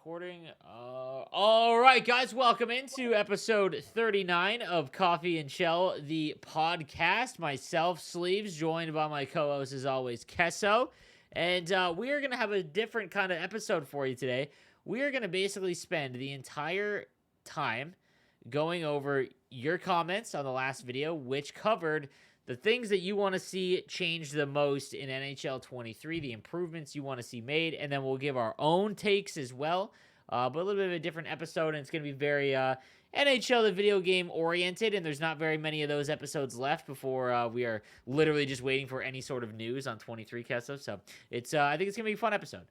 Recording. All right, guys, welcome into episode 39 of Coffee and Chel, the podcast. Myself, Sleeves, joined by my co-host, as always, Kesso. And we are going to have a different kind of episode for you today. We are going to basically spend the entire time going over your comments on the last video, which covered the things that you want to see change the most in NHL 23, the improvements you want to see made, and then we'll give our own takes as well. But a little bit of a different episode, and it's going to be very NHL, the video game oriented, and there's not very many of those episodes left before we are literally just waiting for any sort of news on 23, Kesso. So it's I think it's going to be a fun episode.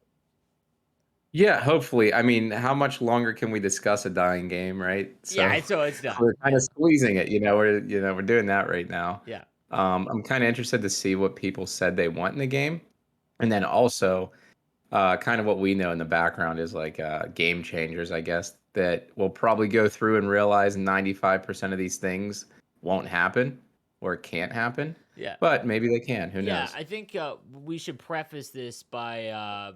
Yeah, hopefully. I mean, how much longer can we discuss a dying game, right? Yeah, So it's done. we're kind of squeezing it. We're doing that right now. Yeah. I'm kind of interested to see what people said they want in the game, and then also, kind of what we know in the background is like game changers, I guess, that we'll probably go through and realize 95% of these things won't happen or can't happen, Yeah. but maybe they can. Who Yeah, knows? I think we should preface this by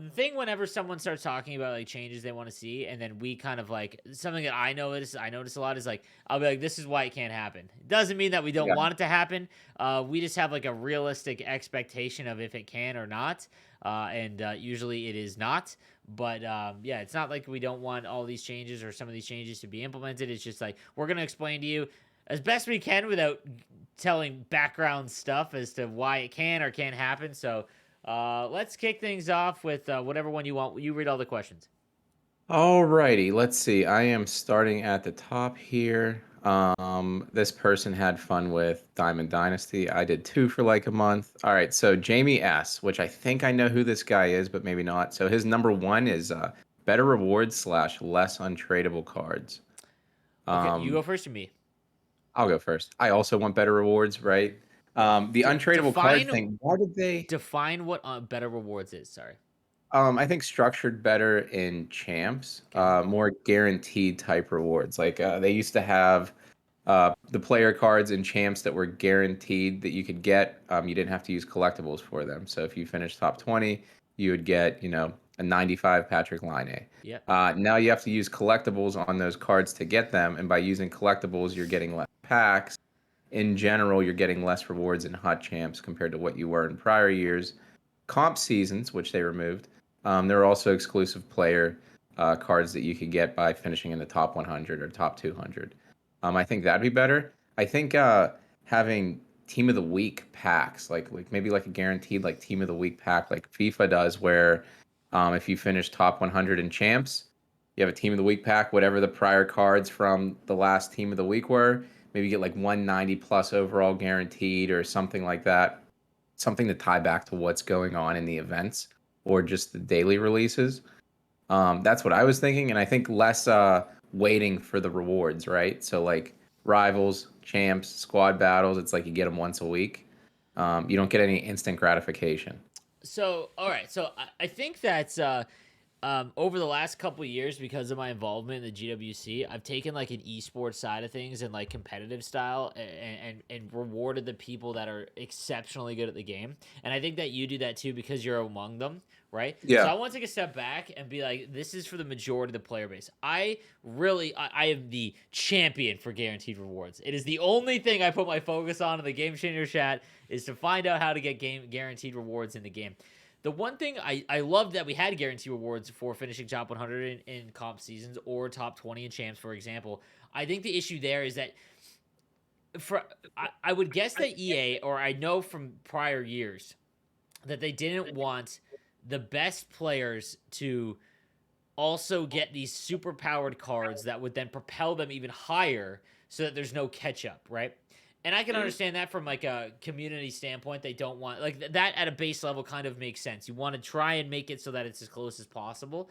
the thing whenever someone starts talking about like changes they want to see, and then we kind of like something that I notice a lot is like I'll be like, this is why it can't happen. It doesn't mean that we don't Yeah. want it to happen. We just have like a realistic expectation of if it can or not, and usually it is not. But yeah, it's not like we don't want all these changes or some of these changes to be implemented. It's just like we're gonna explain to you as best we can without telling background stuff as to why it can or can't happen. So let's kick things off with whatever one you want. You read all the questions. Alrighty, let's see. I am starting at the top here. This person had fun with Diamond Dynasty. I did too for like a month. All right, so Jamie S, which I think I know who this guy is, but maybe not. So his number one is better rewards slash less untradeable cards. Okay, you Um, go first or me? I'll go first. I also want better rewards, right? The untradeable card Define thing. Why did they? define what better rewards is. Sorry. I think structured better in champs, Okay. more guaranteed type rewards. Like they used to have the player cards in champs that were guaranteed that you could get. You didn't have to use collectibles for them. So if you finished top 20, you would get, a 95 Patrick Line. Yep. Now you have to use collectibles on those cards to get them, and by using collectibles, you're getting less packs. In general, you're getting less rewards in hot champs compared to what you were in prior years. Comp seasons, which they removed. There are also exclusive player cards that you could get by finishing in the top 100 or top 200. I think that'd be better. I think having team of the week packs, like maybe like a guaranteed like team of the week pack, like FIFA does, where if you finish top 100 in champs, you have a team of the week pack, whatever the prior cards from the last team of the week were. Maybe you get like 190 plus overall guaranteed or something like that. Something to tie back to what's going on in the events or just the daily releases. That's what I was thinking, and I think less waiting for the rewards, right? So like rivals, champs, squad battles, it's like you get them once a week. You don't get any instant gratification. So all right. So I think that's over the last couple of years, because of my involvement in the GWC, I've taken like an esports side of things and like competitive style, and rewarded the people that are exceptionally good at the game. And I think that you do that too because you're among them, right? So Yeah. I want to take a step back and be like, this is for the majority of the player base. I am the champion for guaranteed rewards. It is the only thing I put my focus on in the Game Changer chat, is to find out how to get guaranteed rewards in the game. The one thing I love that we had guarantee rewards for finishing top 100 in comp seasons or top 20 in champs, for example. I think the issue there is that I would guess that EA, or I know from prior years, that they didn't want the best players to also get these super powered cards that would then propel them even higher, so that there's no catch up, right? And I can understand that from like a community standpoint. They don't want like that at a base level kind of makes sense. You want to try and make it so that it's as close as possible.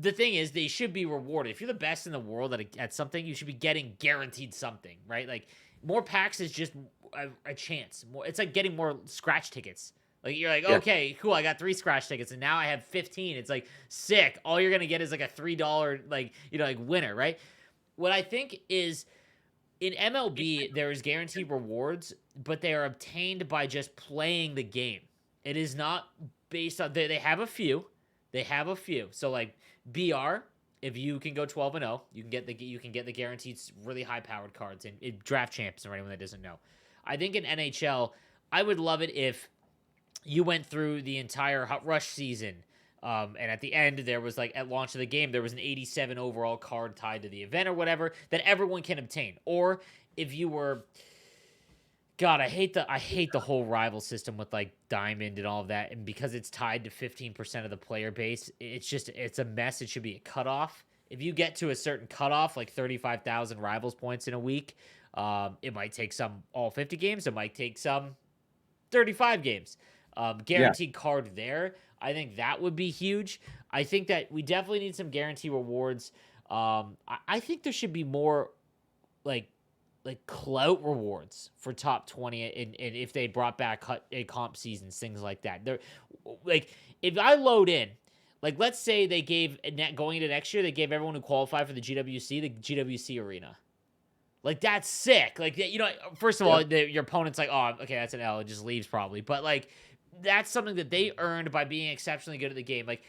The thing is, they should be rewarded. If you're the best in the world at something, you should be getting guaranteed something, right? Like more packs is just a chance. More, it's like getting more scratch tickets. Like you're like, Yeah. okay, cool, I got 3 scratch tickets and now I have 15. It's like sick. All you're gonna get is like a $3 like like winner, right? What I think is, in MLB, there is guaranteed rewards, but they are obtained by just playing the game. It is not based on they have a few. They have a few. So like BR, if you can go 12-0, you can get the guaranteed really high powered cards in draft champs or anyone that doesn't know. I think in NHL, I would love it if you went through the entire Hot Rush season. And at the end, there was like at launch of the game, there was an 87 overall card tied to the event or whatever that everyone can obtain. Or if you were, God, I hate the whole rival system with like Diamond and all of that, and because it's tied to 15% of the player base, it's a mess. It should be a cutoff. If you get to a certain cutoff, like 35,000 rivals points in a week, it might take some all 50 games. It might take some 35 games. Yeah. Guaranteed card there. I think that would be huge. I think that we definitely need some guarantee rewards. I think there should be more like clout rewards for top 20 and if they brought back comp seasons, things like that. They're like, if I load in, like let's say they gave going into next year, they gave everyone who qualified for the GWC arena. Like that's sick. Like, you know, first of all, your opponent's like, oh, okay, that's an L. It just leaves probably. But like, that's something that they earned by being exceptionally good at the game. Like,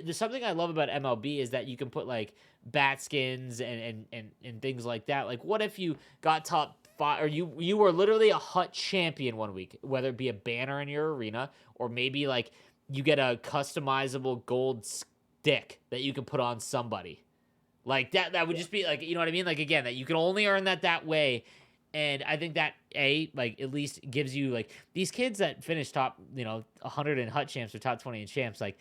there's something I love about MLB is that you can put like bat skins and things like that. Like, what if you got top 5 or you were literally a hut champion one week, whether it be a banner in your arena or maybe like you get a customizable gold stick that you can put on somebody. Like that would just be like, you know what I mean? Like, again, that you can only earn that way. And I think that like at least gives you like these kids that finish top, 100 in hut champs or top 20 in champs, like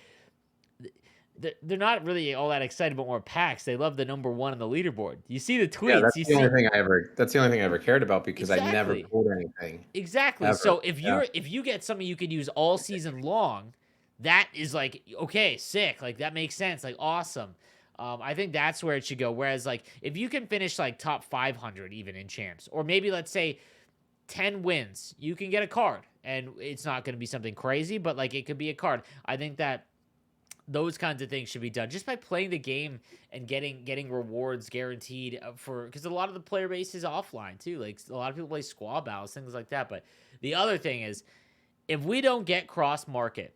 they're not really all that excited about more packs. They love the number 1 on the leaderboard. You see the tweets. Yeah, that's the only thing I ever cared about because I never Exactly. pulled anything. Exactly. Ever. So if you get something you could use all season long, that is like, okay, sick. Like that makes sense. Like awesome. I think that's where it should go. Whereas like if you can finish like top 500 even in champs, or maybe let's say 10 wins, you can get a card, and it's not going to be something crazy, but like it could be a card. I think that those kinds of things should be done just by playing the game and getting rewards guaranteed for, because a lot of the player base is offline too. Like a lot of people play squad battles, things like that. But the other thing is, if we don't get cross market,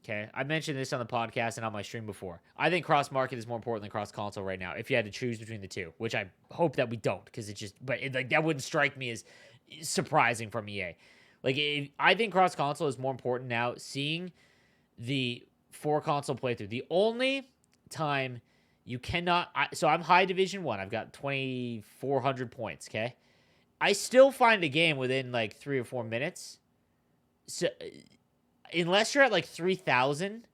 okay, I mentioned this on the podcast and on my stream before. I think cross market is more important than cross console right now. If you had to choose between the two, which I hope that we don't, because it just, but like that wouldn't strike me as surprising from EA. Like I think cross console is more important now. Seeing the 4 console playthrough, the only time you cannot. So I'm high division 1. I've got 2,400 points. Okay, I still find a game within like 3 or 4 minutes. So unless you're at like 3,000,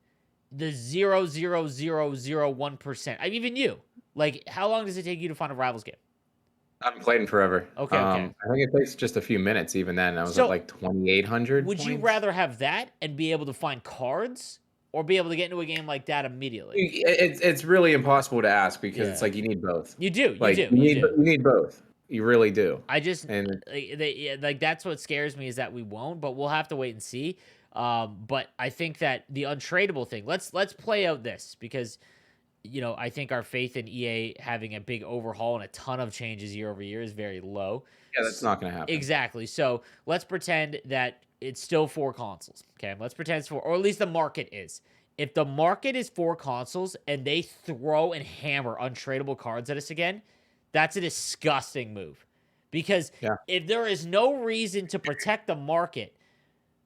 the 0.0001%. I mean, even you. Like, how long does it take you to find a Rivals game? I haven't played in forever. Okay. I think it takes just a few minutes. Even then, I was at like 2,800 would points. you rather have that and be able to find cards, or be able to get into a game like that immediately? It's really impossible to ask because it's like you need both. You do. Like you need both. You really do. I just And like that's what scares me, is that we won't, but we'll have to wait and see. But I think that the untradeable thing. Let's play out this, because I think our faith in EA having a big overhaul and a ton of changes year over year is very low. yeah, that's not going to happen. Exactly. So let's pretend that it's still 4 consoles. Okay, let's pretend it's 4, or at least the market is. If the market is 4 consoles and they throw and hammer untradeable cards at us again, that's a disgusting move. Because if there is no reason to protect the market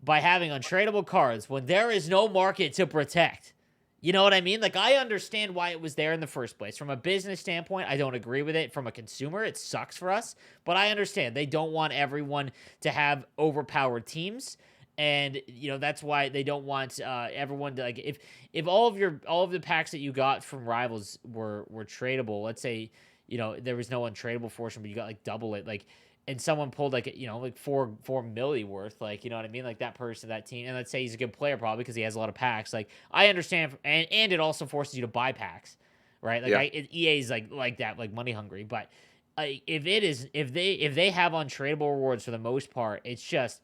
by having untradeable cards when there is no market to protect, you know what I mean? Like, I understand why it was there in the first place. From a business standpoint, I don't agree with it. From a consumer, it sucks for us. But I understand. They don't want everyone to have overpowered teams. And, that's why they don't want everyone to, like, if all of the packs that you got from Rivals were tradable, let's say, there was no untradeable portion, but you got, like, double it, like, and someone pulled like like 4 milli worth, like, you know what I mean, like that person, that team, and let's say he's a good player probably because he has a lot of packs. Like, I understand, and it also forces you to buy packs, right? Like EA's like that, like money hungry. But if they have untradeable rewards for the most part, it's just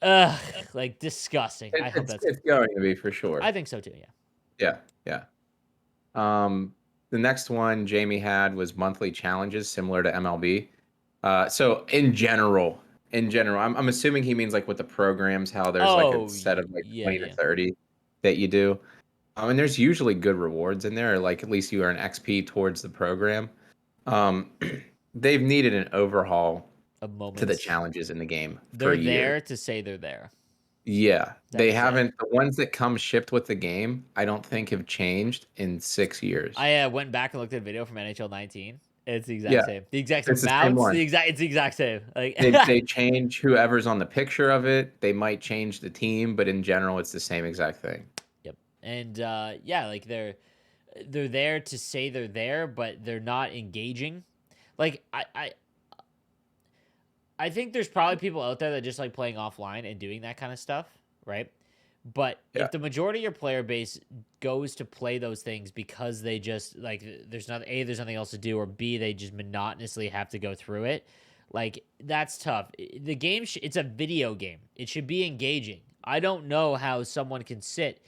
like disgusting. I hope it's going to be for sure. I think so too. Yeah. The next one Jamie had was monthly challenges similar to MLB. So in general, in general. I'm assuming he means like with the programs, how there's like a Oh, set of like yeah, 20 to yeah. 30 that you do. And there's usually good rewards in there, like at least you earn XP towards the program. Um, they've needed an overhaul Of to the moments. challenges in the game for They're years. there to say they're there. Yeah, That they is it. haven't. The ones that come shipped with the game, I don't think have changed in 6 years. I went back and looked at a video from NHL 19. It's the exact Yeah, same. The exact same it's the same mounts. one. It's the exact same. Like They change whoever's on the picture of it. They might change the team, but in general, it's the same exact thing. Yep. And yeah, like they're there to say they're there, but they're not engaging. Like I think there's probably people out there that just like playing offline and doing that kind of stuff, right? But Yeah, if the majority of your player base goes to play those things because they just like there's not there's nothing else to do, or B, they just monotonously have to go through it, like that's tough. The game it's a video game. It should be engaging. I don't know how someone can sit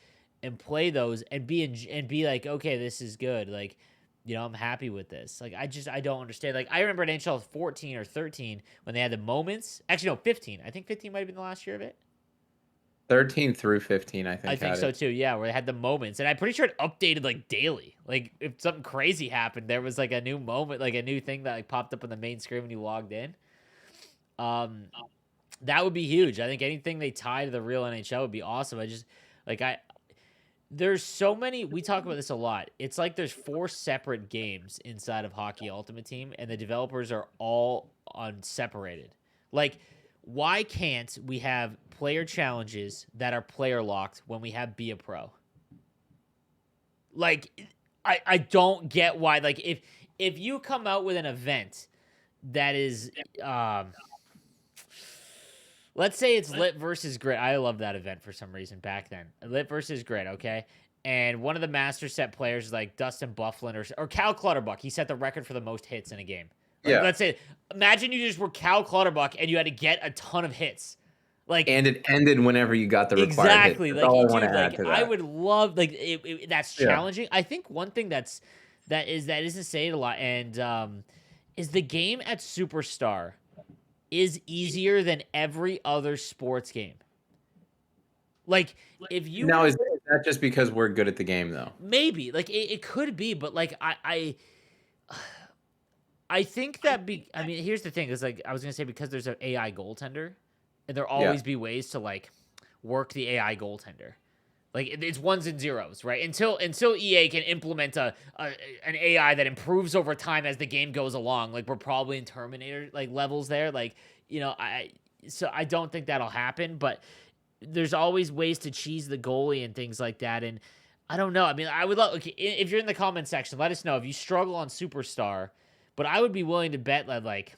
and play those and be like, okay, this is good. Like, I'm happy with this. Like, I don't understand. Like, I remember in NHL 14 or 13 when they had the moments. Actually, no, 15. I think 15 might have been the last year of it. 13 through 15, I I think think had so it. too. Yeah, where they had the moments, and I'm pretty sure it updated like daily. Like, if something crazy happened, there was like a new moment, like a new thing that like popped up on the main screen when you logged in. Um, that would be huge. I think anything they tie to the real NHL would be awesome. I just like there's so many. We talk about this a lot. It's like there's 4 separate games inside of Hockey Ultimate Team, and the developers are all on separated. Like, why can't we have player challenges that are player locked when we have Be a Pro? Like, I don't get why. Like, if you come out with an event that is let's say it's Lit versus Grit. I love that event for some reason back then. Lit versus Grit, okay? And one of the master set players is like Dustin Bufflin or Cal Clutterbuck. He set the record for the most hits in a game. Like, Yeah, let's say, imagine you just were Cal Clutterbuck and you had to get a ton of hits. Like, and it ended whenever you got the required hit. exactly. That's Like, all I want to dude, add like to I that. would love like that's Yeah. challenging. I think one thing that isn't saying a lot, and is the game at Superstar is easier than every other sports game. Like, if you Now, were is that just because we're good at the game, though? maybe like it could be, but like I think that I mean, here's the thing: is like I was gonna say because there's an AI goaltender, and there'll Yeah. always be ways to like work the AI goaltender. Like it's ones and zeros, right? Until EA can implement an AI that improves over time as the game goes along. Like we're probably in Terminator like levels there. Like so I don't think that'll happen. But there's always ways to cheese the goalie and things like that. And I don't know. I mean, I would love okay, if you're in the comment section, let us know if you struggle on Superstar. But I would be willing to bet that like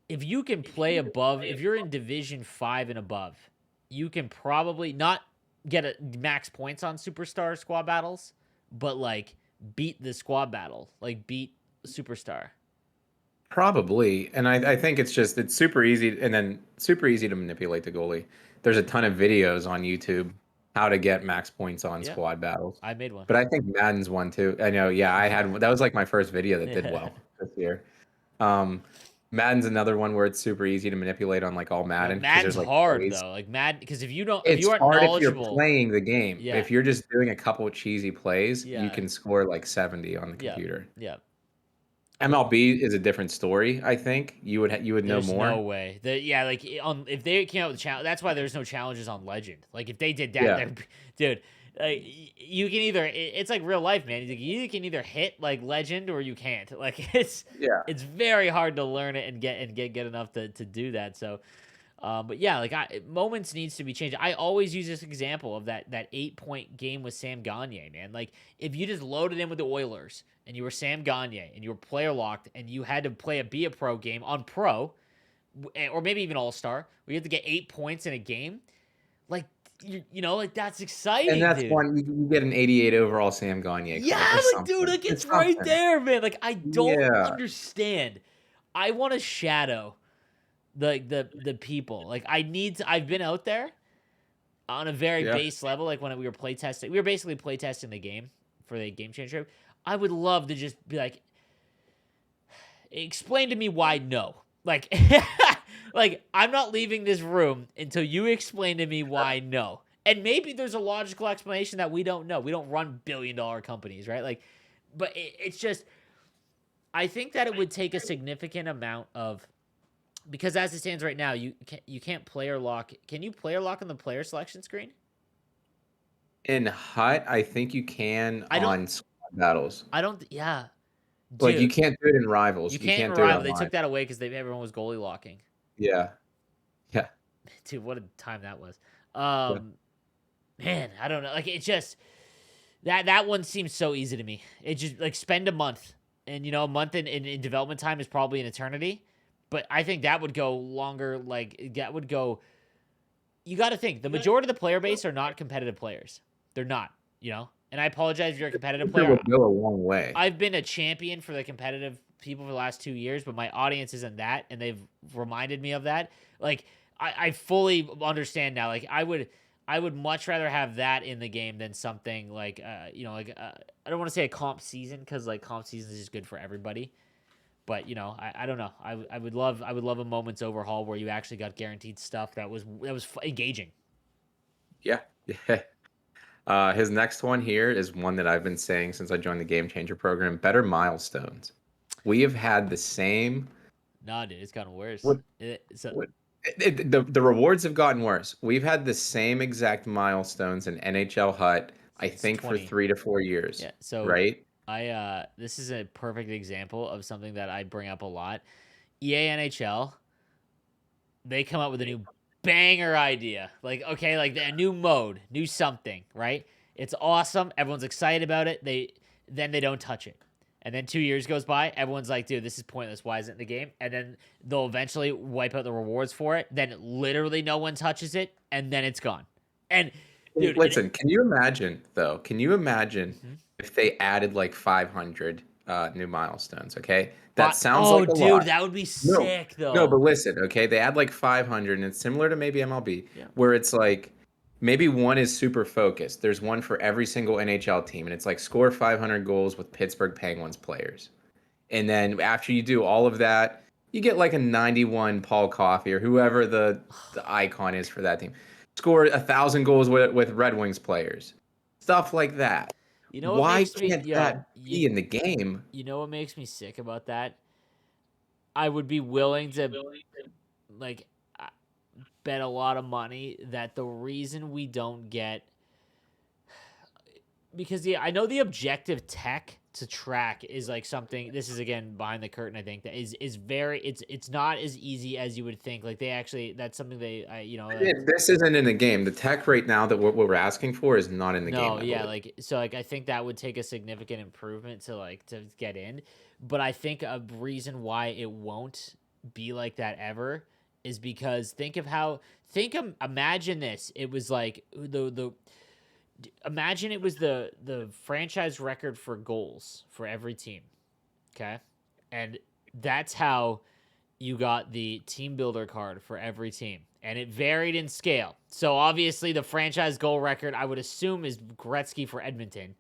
if you can play above, if you're in Division 5 and above, you can probably not get a max points on Superstar squad battles, but like beat the squad battle, like beat Superstar. Probably. And I think it's super easy and then super easy to manipulate the goalie. There's a ton of videos on YouTube how to get max points on Yeah, squad battles. I made one. But I think Madden's one too. I know, yeah, I had that was like my first video that did Yeah. well this year. Um, Madden's another one where it's super easy to manipulate on like all Yeah, Madden because Madden's there's like hard plays. though. Like Madden, because if It's you aren't hard if you're knowledgeable, playing the game. yeah, If you're just doing a couple of cheesy plays, you yeah, can score like 70 on the yeah, computer. yeah. But MLB is a different story, I think. You would know there's no more. way. Yeah, like on if they came out with challenge, that's why there's no challenges on Legend. Like if they did that, Yeah. dude, you can either it's like real life, man. You can either hit like Legend or you can't. Like Yeah. it's very hard to learn it and get good enough to do that. So, but yeah, like moments needs to be changed. I always use this example of that 8-point game with Sam Gagne, man. Like if you just loaded in with the Oilers and you were Sam Gagne and you were player locked and you had to play Be a Pro game on Pro or maybe even All Star, where you have to get 8 points in a game, like like that's And exciting, that's dude. one you get an 88 overall Sam Gagne Yeah, card or like dude, something. like it's It's right something. there, man. Like I don't Yeah. understand. I want to shadow the people. Like I've been out there on a very Yeah. base level, like when we were playtesting. We were basically playtesting the game for the game changer. I would love to just be like, explain to me why no. Like, like, I'm not leaving this room until you explain to me why no. And maybe there's a logical explanation that we don't know. We don't run billion-dollar companies, right? Like, but it's just, I think that it would take a significant amount of, because as it stands right now, you can't player lock. Can you player lock on the player selection screen? In Hut, I think you can I don't. on squad battles. Yeah, Like you dude, can't do it in you rivals. You can't in can't do it Rival. They online. took that away because everyone was goalie locking. Yeah. Yeah. Dude, what a time that was. Yeah. Man, I don't know. Like, it just, that one seems so easy to me. It just, like, spend a month, and a month in development time is probably an eternity. But I think that would go longer. Like, that would go. You got to think the majority of the player base are not competitive players. They're not. And I apologize if you're a competitive It player. would go a long way. I've been a champion for the competitive people for the last 2 years, but my audience isn't that, and they've reminded me of that. Like, I fully understand now. Like, I would much rather have that in the game than something like I don't want to say a comp season, because like comp season is just good for everybody. But I don't know. I would love a moment's overhaul where you actually got guaranteed stuff that was engaging. Yeah. Yeah. His next one here is one that I've been saying since I joined the Game Changer program. Better milestones. We have had the same. Nah, dude, it's gotten worse. What? So What? The rewards have gotten worse. We've had the same exact milestones in NHL Hut, I since think, for 20. 3 to 4 years. Yeah. So Right? this is a perfect example of something that I bring up a lot. EA NHL, they come up with a new banger idea. Like, okay, like a new mode, new something, right? It's awesome. Everyone's excited about it. Then they don't touch it. And then 2 years goes by. Everyone's like, dude, this is pointless. Why isn't it in the game? And then they'll eventually wipe out the rewards for it. Then literally no one touches it. And then it's gone. And dude, Listen, can you imagine though? Can you imagine Mhm. if they added like 500 new milestones? Okay, that But sounds oh, like a dude, lot. that would be No, sick no, but though. listen, okay, they add like 500, and it's similar to maybe MLB, Yeah. where it's like maybe one is super focused. There's one for every single NHL team, and it's like score 500 goals with Pittsburgh Penguins players. And then after you do all of that, you get like a 91 Paul Coffey or whoever the icon is for that team. Score 1,000 goals with Red Wings players. Stuff like that. You know what Why makes me can't that be in the game? you know what makes me sick about that? I would be willing to like bet a lot of money that the reason we don't get, because I know the objective tech to track is like something, this is again behind the curtain, I think, that is very, it's not as easy as you would think. Like, they actually, that's something they This isn't in the game. The tech right now that what we're asking for is not in the game, no, I yeah, believe. like, so like I think that would take a significant improvement to get in. But I think a reason why it won't be like that ever is because imagine this. It was like the imagine it was the franchise record for goals for every team. Okay. And that's how you got the team builder card for every team. And it varied in scale. So obviously the franchise goal record, I would assume, is Gretzky for Edmonton,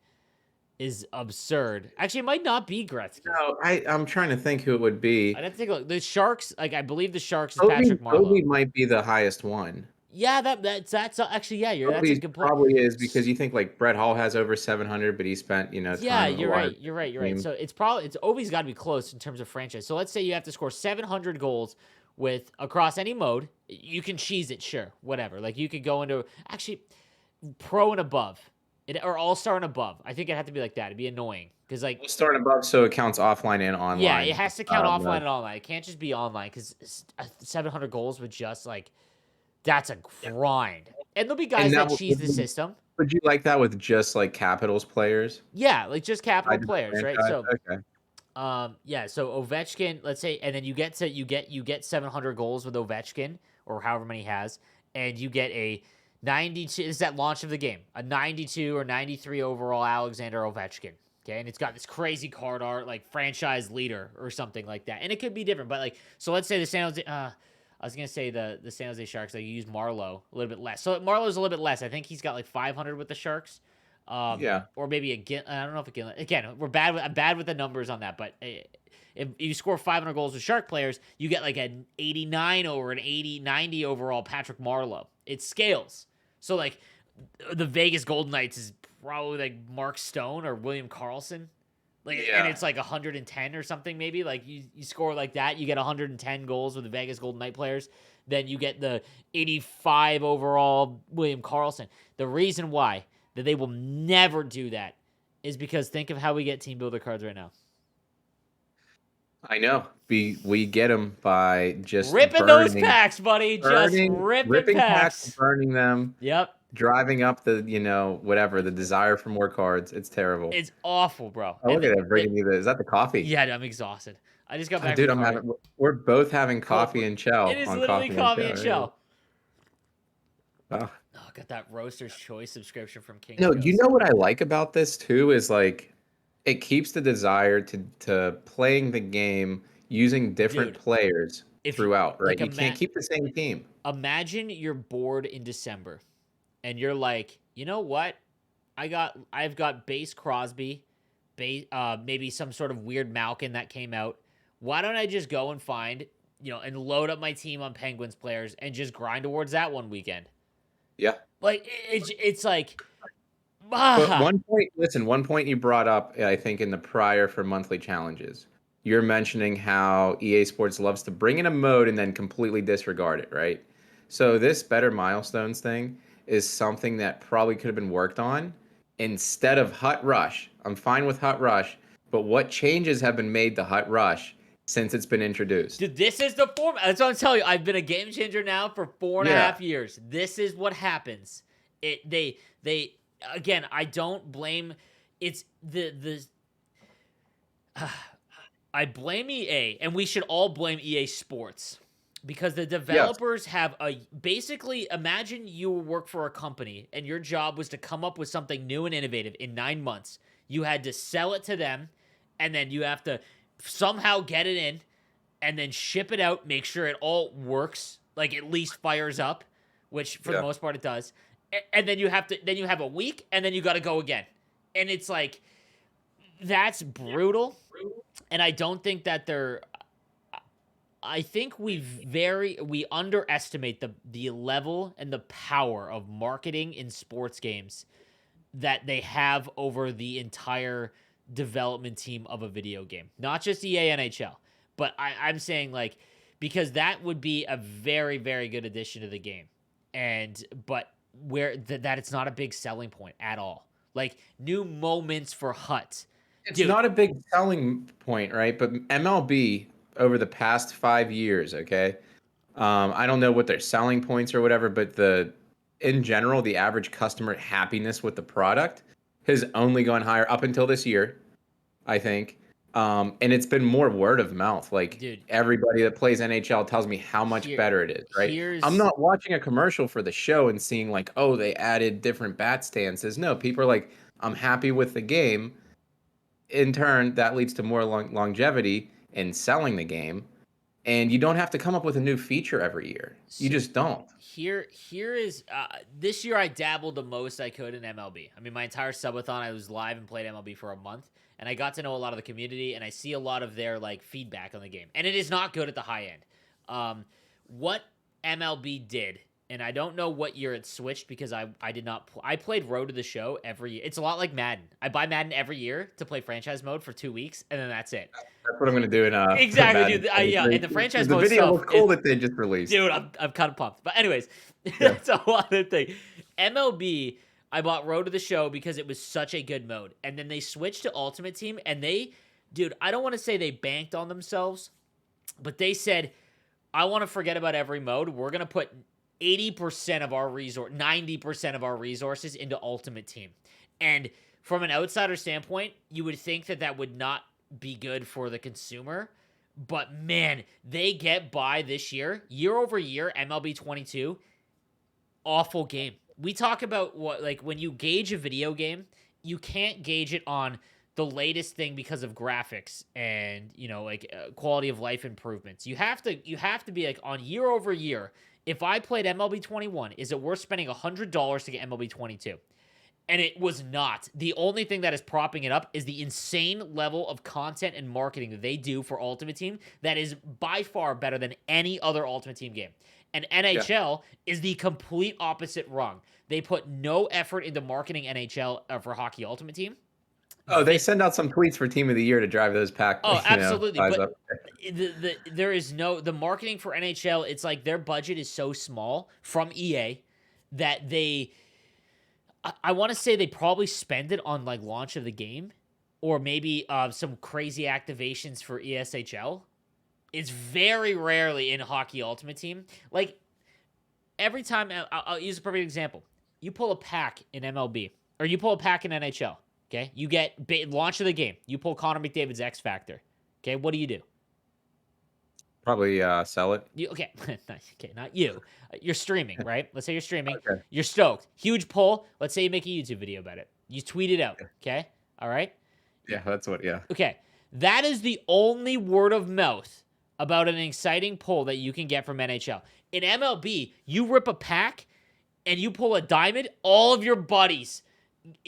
is absurd. Actually, it might not be Gretzky. No, I'm trying to think who it would I'd be. have to take a look. The Sharks, like, I believe the Sharks is Patrick Obi Marleau. might be the highest one. Yeah, that's actually, yeah, that's a Kobe's good point. probably is because you think like Brett Hall has over 700, but he spent Yeah, time a you're lot of right. You're right. You're right. teams. So it's Ovi's got to be close in terms of franchise. So let's say you have to score 700 goals with across any mode. You can cheese it, sure, whatever. Like, you could go into actually pro and above, or all star and above. I think it had to be like that. It'd be annoying because, like, We'll start above so it counts offline and yeah, it online. has to count offline Uh, and online. It can't just be online, because 700 goals would just like, that's a grind. And there'll be and guys now, that cheese the system. would you like that with just like Capitals players? Yeah, like just capital Tied to the players, right? franchise? So Okay. yeah, so Ovechkin, let's say, and then you get 700 goals with Ovechkin, or however many he has, and you get a 92, this is at launch of the game, a 92 or 93 overall Alexander Ovechkin. Okay, and it's got this crazy card art, like franchise leader or something like that. And it could be different, but like, so let's say the San Jose, I was gonna say the San Jose Sharks, like, you use Marlowe a little bit less. So Marlowe's a little bit less. I think he's got like 500 with the Sharks. Yeah. Or maybe again, I don't know if again, I'm bad with the numbers on that, but if you score 500 goals with Shark players, you get like an 89 or an 80, 90 overall Patrick Marleau. It scales. So like the Vegas Golden Knights is probably like Mark Stone or William Karlsson. Like, and Yeah. it's like 110 or something, maybe. Like you score like that, you get 110 goals with the Vegas Golden Knight players. Then you get the 85 overall William Karlsson. The reason why that they will never do that is because think of how we get team builder cards right now. I know. We get them by just Ripping those packs, buddy. Just ripping ripping packs, packs. burning them, Yep. driving up the, whatever, the desire for more cards. It's terrible. It's awful, bro. Oh, look at that, bringing you is that the coffee? Yeah, I'm exhausted. I just got Oh, back dude, from partying. we're both having coffee and It Chel is on literally coffee and Chel. shell. Oh. Oh, got that Roaster's Choice subscription from King. No, you know what I like about this too is like it keeps the desire to playing the game using different Dude, players throughout, right? like You can't keep the same team. Imagine you're bored in December and you're like, you know what? I've got base Crosby, maybe some sort of weird Malkin that came out. Why don't I just go and find, and load up my team on Penguins players and just grind towards that one weekend? Yeah. Like it's like, But one point you brought up, I think in the prior for monthly challenges, you're mentioning how EA Sports loves to bring in a mode and then completely disregard it, right? So this better milestones thing is something that probably could have been worked on instead of Hut Rush. I'm fine with Hut Rush, but what changes have been made to Hut Rush since it's been introduced? Dude, this is the format. That's what I'm telling you. I've been a game changer now for 4.5 years. This is what happens. They again, I don't blame. It's I blame EA, and we should all blame EA Sports because the developers have basically imagine you work for a company and your job was to come up with something new and innovative in 9 months. You had to sell it to them, and then you have to somehow get it in and then ship it out, make sure it all works, like at least fires up, which for the most part it does. And then you have a week, and then you got to go again. And it's like, that's brutal. And I don't think that I think we underestimate the level and the power of marketing in sports games that they have over the entire development team of a video game. Not just EA NHL, but I'm saying like, because that would be a very, very good addition to the game. But where that it's not a big selling point at all. Like new moments for Hut. It's not a big selling point, right? But MLB over the past 5 years, okay? I don't know what their selling points or whatever, but in general, the average customer happiness with the product has only gone higher up until this year, I think. And it's been more word of mouth. Like, dude, everybody that plays NHL tells me how much better it is, right? I'm not watching a commercial for the show and seeing like, oh, they added different bat stances. No, people are like, I'm happy with the game. In turn, that leads to more longevity in selling the game. And you don't have to come up with a new feature every year. You just don't. Here is this year I dabbled the most I could in MLB. I mean, my entire subathon I was live and played MLB for a month, and I got to know a lot of the community, and I see a lot of their like feedback on the game, and it is not good at the high end. What MLB did, and I don't know what year it switched because I did not. I played Road to the Show every year. It's a lot like Madden. I buy Madden every year to play franchise mode for 2 weeks, and then that's it. That's what I'm gonna do in exactly, dude. Yeah, and the franchise mode. The video was cool that they just released, dude. I'm kind of pumped, but anyways, that's a lot of thing. MLB, I bought Road to the Show because it was such a good mode, and then they switched to Ultimate Team, and dude, I don't want to say they banked on themselves, but they said, I want to forget about every mode. We're gonna put 80% of our 90% of our resources into Ultimate Team. And from an outsider standpoint, you would think that would not be good for the consumer. But man, they get by this year over year, MLB 22, awful game. We talk about when you gauge a video game, you can't gauge it on the latest thing because of graphics and, quality of life improvements. You have to be like on year over year. If I played MLB 21, is it worth spending $100 to get MLB 22? And it was not. The only thing that is propping it up is the insane level of content and marketing that they do for Ultimate Team that is by far better than any other Ultimate Team game. And NHL is the complete opposite wrong. They put no effort into marketing NHL for Hockey Ultimate Team. Oh, they send out some tweets for Team of the Year to drive those pack. Oh, absolutely. Guys But up. there is the marketing for NHL. It's like their budget is so small from EA that I want to say they probably spend it on like launch of the game, or maybe some crazy activations for ESHL. It's very rarely in Hockey Ultimate Team. Like every time, I'll use a perfect example. You pull a pack in MLB, or you pull a pack in NHL. Okay, you get launch of the game. You pull Connor McDavid's X Factor. Okay, what do? Probably sell it. Okay, okay, not you. You're streaming, right? Let's say you're streaming. Okay. You're stoked. Huge pull. Let's say you make a YouTube video about it. You tweet it out. Okay, all right. Yeah, that's what. Yeah. Okay, that is the only word of mouth about an exciting pull that you can get from NHL. In MLB, you rip a pack and you pull a diamond. All of your buddies,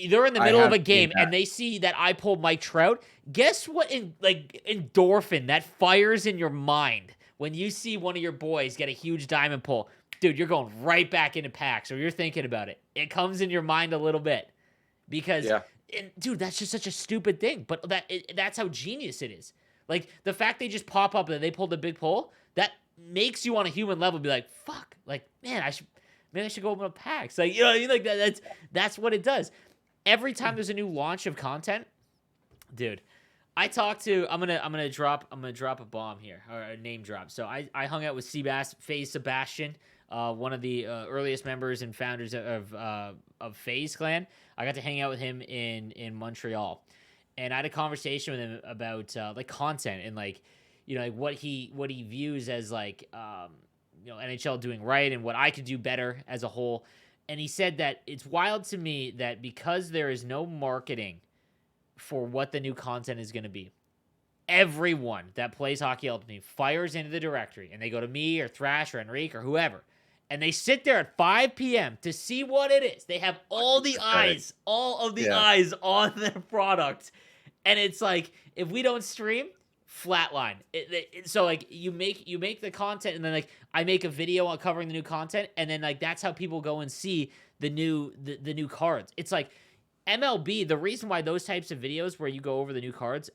they're in the middle of a game and they see that I pulled Mike Trout. Guess what? Endorphin that fires in your mind when you see one of your boys get a huge diamond pull. Dude, you're going right back into packs, or you're thinking about it. It comes in your mind a little bit because, dude, that's just such a stupid thing. But that's how genius it is. Like the fact they just pop up and they pulled a big pull, that makes you on a human level be like, fuck, like man, maybe I should go open up packs. Like like that's what it does. Every time there's a new launch of content, dude, I'm gonna drop a bomb here, or a name drop. So I hung out with FaZe Sebastian, one of the earliest members and founders of FaZe Clan. I got to hang out with him in Montreal, and I had a conversation with him about like content and like what he views as like NHL doing right and what I could do better as a whole. And he said that it's wild to me that because there is no marketing for what the new content is going to be, everyone that plays Hockey Ultimate fires into the directory and they go to me or Thrash or Enrique or whoever, and they sit there at 5 p.m. to see what it is. They have all of the eyes on their product. And it's like, if we don't stream, flatline. So like you make the content, and then like I make a video on covering the new content, and then like that's how people go and see the new cards. It's like MLB, the reason why those types of videos where you go over the new cards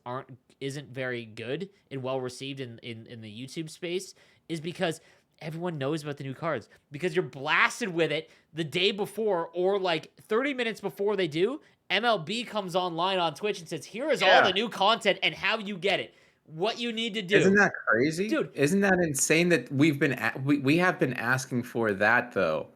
isn't very good and well received in the YouTube space is because everyone knows about the new cards, because you're blasted with it the day before, or like 30 minutes before they do. MLB comes online on Twitch and says, here is all the new content and how you get it, what you need to do. Isn't that crazy? Dude, isn't that insane that we have been asking for that though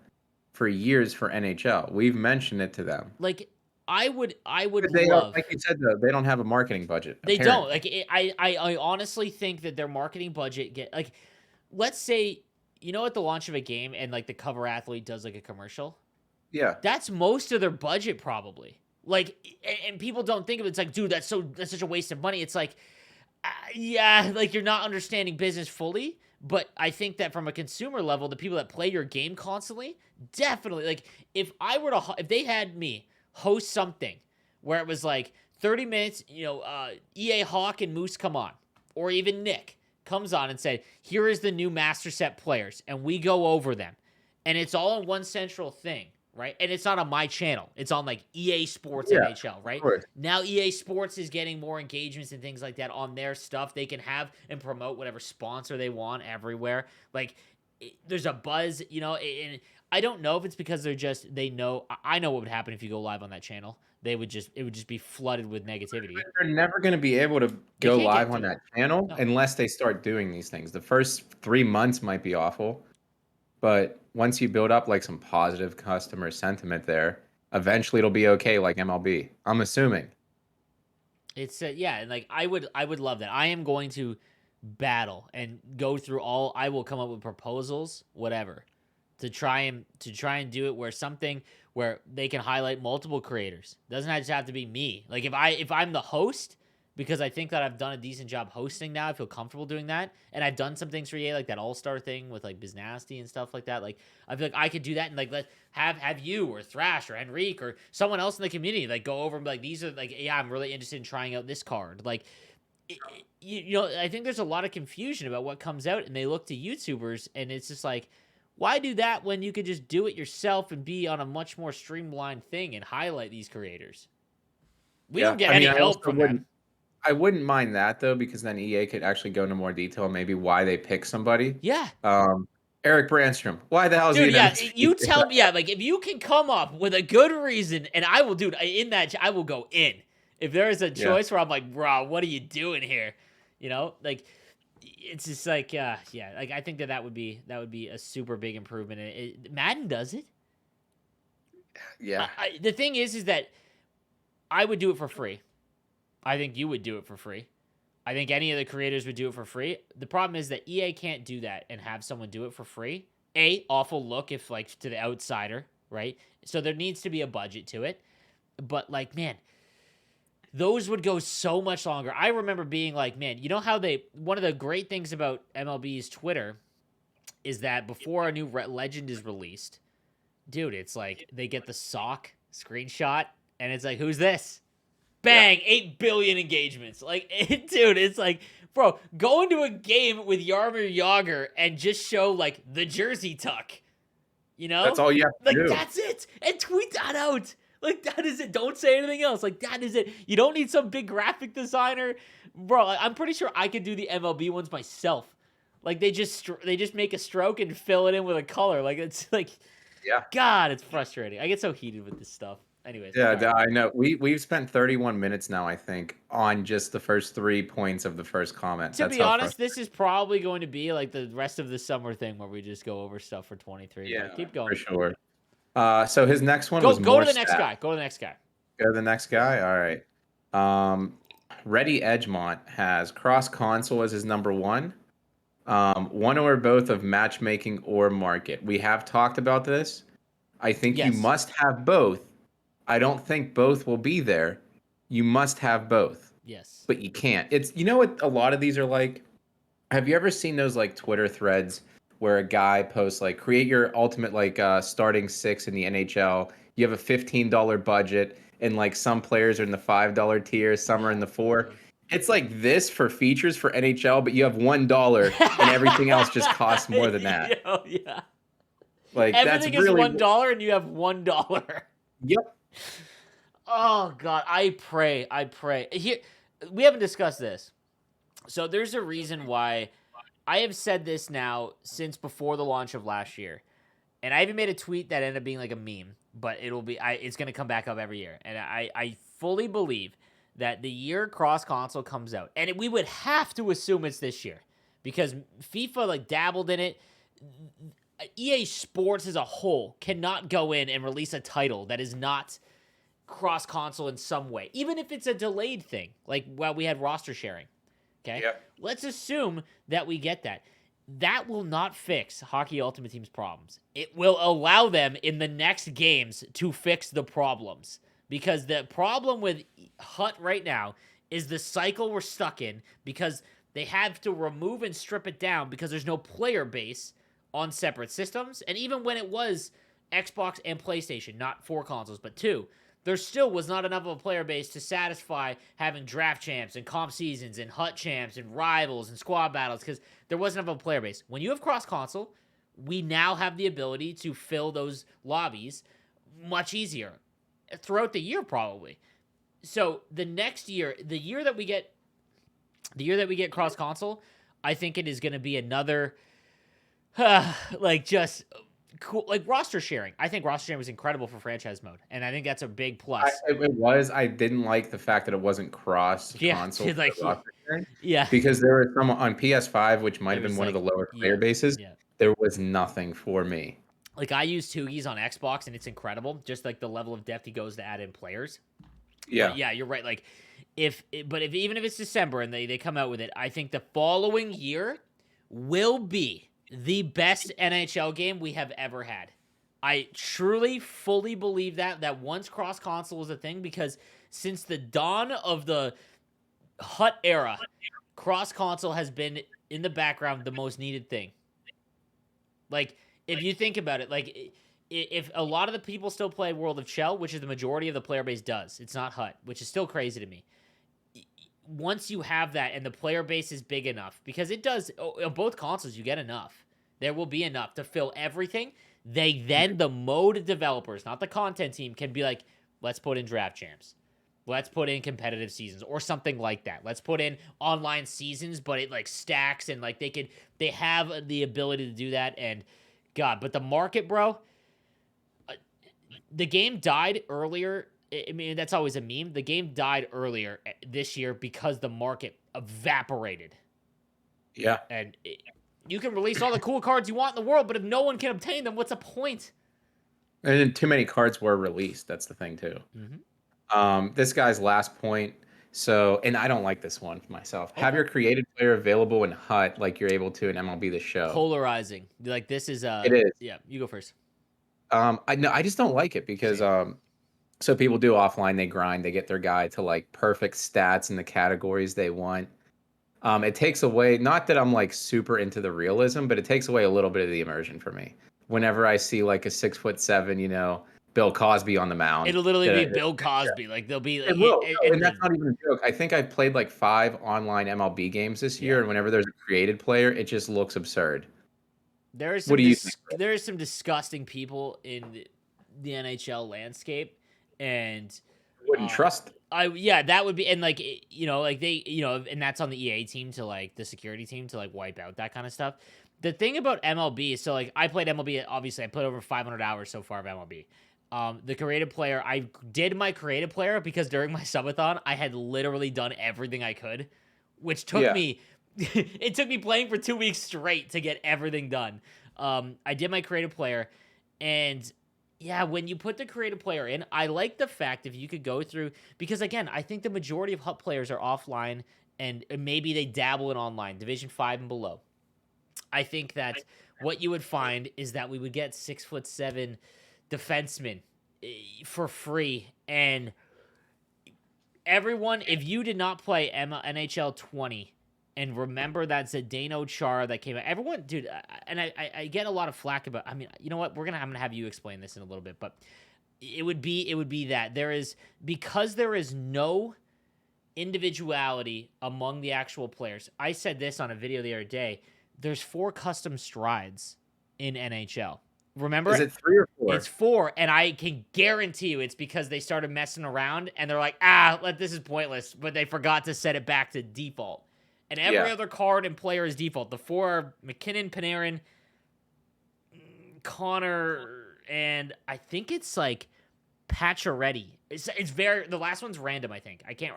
for years for NHL. We've mentioned it to them. Like I would love, like you said though, they don't have a marketing budget. They don't. Like I honestly think that their marketing budget like, let's say, at the launch of a game and like the cover athlete does like a commercial. Yeah. That's most of their budget probably. Like, and people don't think of it. It's like, dude, that's such a waste of money. It's like, yeah, like you're not understanding business fully. But I think that from a consumer level, the people that play your game constantly, definitely, like if they had me host something where it was like 30 minutes, EA Hawk and Moose come on, or even Nick comes on and said, here is the new master set players, and we go over them, and it's all in one central thing. Right? And it's not on my channel. It's on like EA Sports NHL, right? Now EA Sports is getting more engagements and things like that on their stuff. They can have and promote whatever sponsor they want everywhere. Like there's a buzz, and I don't know if it's because they know. I know what would happen if you go live on that channel. It would just be flooded with negativity. They're never going to be able to go live on that channel unless they start doing these things. The first 3 months might be awful, but once you build up like some positive customer sentiment there, eventually it'll be okay, like MLB. I'm assuming. It's and like I would love that. I am going to battle and go through all. I will come up with proposals, whatever, to try and do it where they can highlight multiple creators. Doesn't just have to be me. Like if I'm the host, because I think that I've done a decent job hosting now. I feel comfortable doing that. And I've done some things for EA, like that All-Star thing with like Biznasty and stuff like that. Like I feel like I could do that and like let have you or Thrash or Enrique or someone else in the community like go over and be like, these are like, yeah, I'm really interested in trying out this card. Like you know, I think there's a lot of confusion about what comes out, and they look to YouTubers, and it's just like, why do that when you could just do it yourself and be on a much more streamlined thing and highlight these creators? We don't get any help from them. I wouldn't mind that though, because then EA could actually go into more detail, maybe why they pick somebody. Yeah. Eric Brandstrom. Why the hell is Dude, he? yeah, you tell me, yeah, like if you can come up with a good reason, and I will, dude, in that, I will go in. If there is a choice where I'm like, bro, what are you doing here? You know, like it's just like, yeah, like I think that would be a super big improvement. Madden does it. Yeah. The thing is that I would do it for free. I think you would do it for free. I think any of the creators would do it for free. The problem is that EA can't do that and have someone do it for free. Awful look if like to the outsider, right? So there needs to be a budget to it. But like, man, those would go so much longer. I remember being like, man, you know how one of the great things about MLB's Twitter is that before a new legend is released, dude, it's like they get the sock screenshot and it's like, who's this? Bang, 8 billion engagements. Like, dude, it's like, bro, go into a game with Yarmir Yager and just show like the jersey tuck. You know? That's all you have to do. Like, that's it. And tweet that out. Like, that is it. Don't say anything else. Like, that is it. You don't need some big graphic designer. Bro, I'm pretty sure I could do the MLB ones myself. Like, they just make a stroke and fill it in with a color. Like, it's like, God, it's frustrating. I get so heated with this stuff. Anyways. Yeah, I know. We've spent 31 minutes now, I think, on just the first 3 points of the first comment. To be honest, this is probably going to be like the rest of the summer thing where we just go over stuff for 23. Yeah, but keep going. For sure. So his next one was go to the next guy. Go to the next guy. Go to the next guy. All right. Reddy Edgemont has cross console as his number one. One or both of matchmaking or market. We have talked about this. I think you must have both. I don't think both will be there. You must have both. Yes. But you can't. It's, you know what a lot of these are like? Have you ever seen those like Twitter threads where a guy posts like, create your ultimate like starting six in the NHL. You have a $15 budget, and like some players are in the $5 tier, some are in the $4. It's like this for features for NHL, but you have $1 and everything else just costs more than that. Yeah. Like everything that's really is $1 and you have $1. Yep. Oh God, I pray. Here, we haven't discussed this. So there's a reason why I have said this now since before the launch of last year. And I even made a tweet that ended up being like a meme, but it's going to come back up every year. And I fully believe that the year cross console comes out, and we would have to assume it's this year because FIFA like dabbled in it. EA Sports as a whole cannot go in and release a title that is not cross console in some way, even if it's a delayed thing, like we had roster sharing. Okay. Yep. Let's assume that we get that. That will not fix Hockey Ultimate Team's problems. It will allow them in the next games to fix the problems. Because the problem with HUT right now is the cycle we're stuck in because they have to remove and strip it down because there's no player base on separate systems. And even when it was Xbox and PlayStation, not 4 consoles, but 2, there still was not enough of a player base to satisfy having draft champs and comp seasons and HUT champs and rivals and squad battles because there wasn't enough of a player base. When you have cross-console, we now have the ability to fill those lobbies much easier throughout the year probably. So the next year, the year that we get cross-console, I think it is going to be another like just cool, like roster sharing. I think roster sharing was incredible for franchise mode, and I think that's a big plus. It was. I didn't like the fact that it wasn't cross console. Like, yeah, because there were some on PS5, which might have been one of the lower player bases. Yeah. There was nothing for me. Like I use Toogies on Xbox, and it's incredible. Just like the level of depth he goes to add in players. Yeah, but yeah, you're right. Like even if it's December and they come out with it, I think the following year will be the best NHL game we have ever had. I truly, fully believe that once cross-console is a thing, because since the dawn of the Hut era, cross console has been in the background the most needed thing. Like, if you think about it, like, if a lot of the people still play World of Chel, which is the majority of the player base does, it's not Hut, which is still crazy to me. Once you have that and the player base is big enough, because it does, on both consoles, you get enough. There will be enough to fill everything. The mode developers, not the content team, can be like, let's put in draft champs. Let's put in competitive seasons or something like that. Let's put in online seasons, but it like stacks and like they have the ability to do that. And God, but the market, bro, the game died earlier. I mean, that's always a meme. The game died earlier this year because the market evaporated. Yeah. And you can release all the cool cards you want in the world, but if no one can obtain them, what's the point? And too many cards were released. That's the thing too. This guy's last point. So, and I don't like this one for myself. Okay. Have your created player available in Hut like you're able to in MLB The Show. Polarizing. Like this is It is. Yeah, you go first. I just don't like it because so people do offline, they grind, they get their guy to like perfect stats in the categories they want. It takes away, not that I'm like super into the realism, but it takes away a little bit of the immersion for me. Whenever I see like a 6'7", Bill Cosby on the mound, it'll literally be Bill Cosby. Yeah. Like they'll be like, it will, and that's not even a joke. I think I've played like 5 online MLB games this year, and whenever there's a created player, it just looks absurd. There are some disgusting people in the NHL landscape, and wouldn't trust. That would be, and like and that's on the EA team to like the security team to like wipe out that kind of stuff. The thing about MLB is, so like I played MLB. Obviously, I put over 500 hours so far of MLB. The creative player, I did my creative player because during my subathon, I had literally done everything I could, which took me. It took me playing for 2 weeks straight to get everything done. I did my creative player, and yeah, when you put the creative player in, I like the fact if you could go through, because again, I think the majority of Hut players are offline and maybe they dabble in online, Division 5 and below. I think that what you would find is that we would get 6'7" defensemen for free, and everyone, if you did not play NHL 20 and remember that Zdeno Chara that came out, everyone, dude, and I get a lot of flack about, I mean, you know what, I'm gonna have you explain this in a little bit, but it would be that because there is no individuality among the actual players. I said this on a video the other day. There's 4 custom strides in NHL. Remember? Is it 3 or 4? It's 4, and I can guarantee you it's because they started messing around and they're like, this is pointless, but they forgot to set it back to default. And every other card and player is default. The 4 are McKinnon, Panarin, Connor, and I think it's like Pacioretty. It's very, the last one's random, I think. I can't.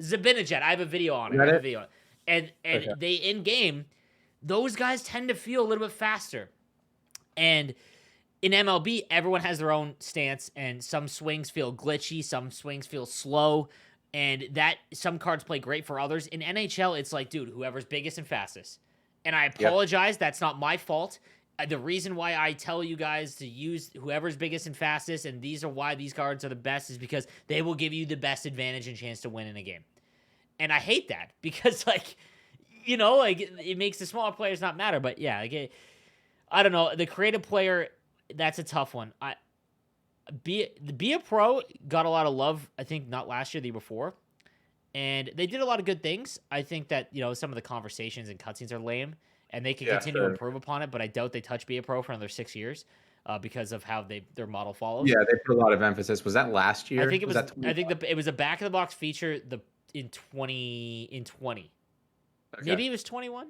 Zibanejad. I have a video on it. And they in game, those guys tend to feel a little bit faster. And in MLB, everyone has their own stance, and some swings feel glitchy, some swings feel slow, and that some cards play great for others. In NHL, it's like, dude, whoever's biggest and fastest. And I apologize, that's not my fault. The reason why I tell you guys to use whoever's biggest and fastest, and these are why these cards are the best, is because they will give you the best advantage and chance to win in a game. And I hate that because, like, it makes the smaller players not matter. But yeah, like, I don't know. The creative player, that's a tough one. Be a Pro got a lot of love, I think, not last year, the year before. And they did a lot of good things. I think that, some of the conversations and cutscenes are lame, and they can continue to improve upon it, but I doubt they touch Be a Pro for another 6 years because of how their model follows. Yeah, they put a lot of emphasis. Was that last year? I think it was. It was a back of the box feature in 20. Okay. Maybe it was 21.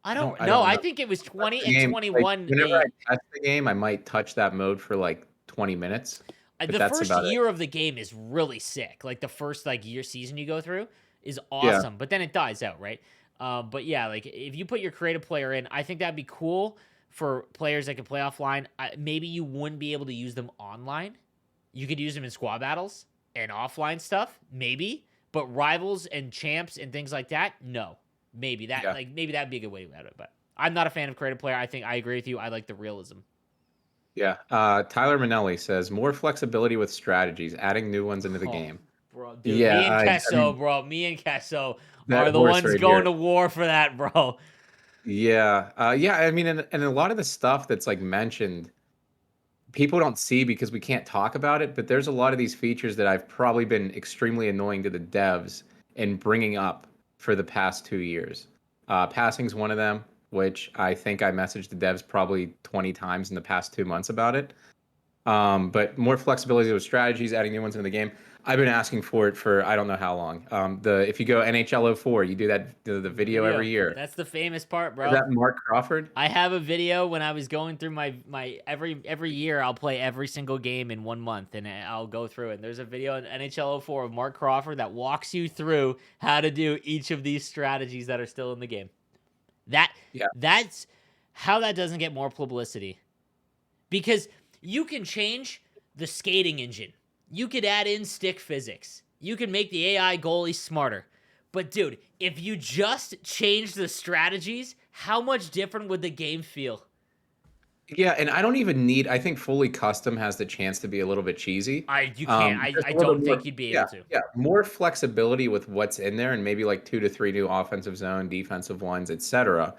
I don't know. I think it was 20 and 21. Like, whenever I test the game, I might touch that mode for like 20 minutes. The first year of the game is really sick. Like the first season you go through is awesome, but then it dies out, right? But yeah, like if you put your creative player in, I think that'd be cool for players that can play offline. Maybe you wouldn't be able to use them online. You could use them in squad battles and offline stuff, maybe. But rivals and champs and things like that, no. Maybe that'd be a good way to do it. But I'm not a fan of creative player. I think I agree with you. I like the realism. Yeah. Tyler Manelli says more flexibility with strategies, adding new ones into the game. Bro, bro. Dude, Yeah, me and I Kesso, mean, bro. Me and Kesso that are the horse ones right going here. to war for that, bro. Yeah, yeah. I mean, and a lot of the stuff that's like mentioned, people don't see because we can't talk about it. But there's a lot of these features that I've probably been extremely annoying to the devs in bringing up for the past 2 years. Passing's one of them, which I think I messaged the devs probably 20 times in the past 2 months about it. But more flexibility with strategies, adding new ones into the game. I've been asking for it for I don't know how long. The if you go NHL 04, you do that the video every Video. year. That's the famous part, Is bro. that Mark Crawford? I have a video when I was going through my every year I'll play every single game in 1 month and I'll go through it. There's a video in NHL 04 of Mark Crawford that walks you through how to do each of these strategies that are still in the game. That Yeah. that's how that doesn't get more publicity. Because you can change the skating engine. You could add in stick physics. You can make the AI goalie smarter. But dude, if you just change the strategies, how much different would the game feel? Yeah, and I don't even need. I think fully custom has the chance to be a little bit cheesy. You can't. I, Just I a little don't bit think more. you'd be Yeah, able to. yeah, more flexibility with what's in there, and maybe like 2 to 3 new offensive zone, defensive ones, etc.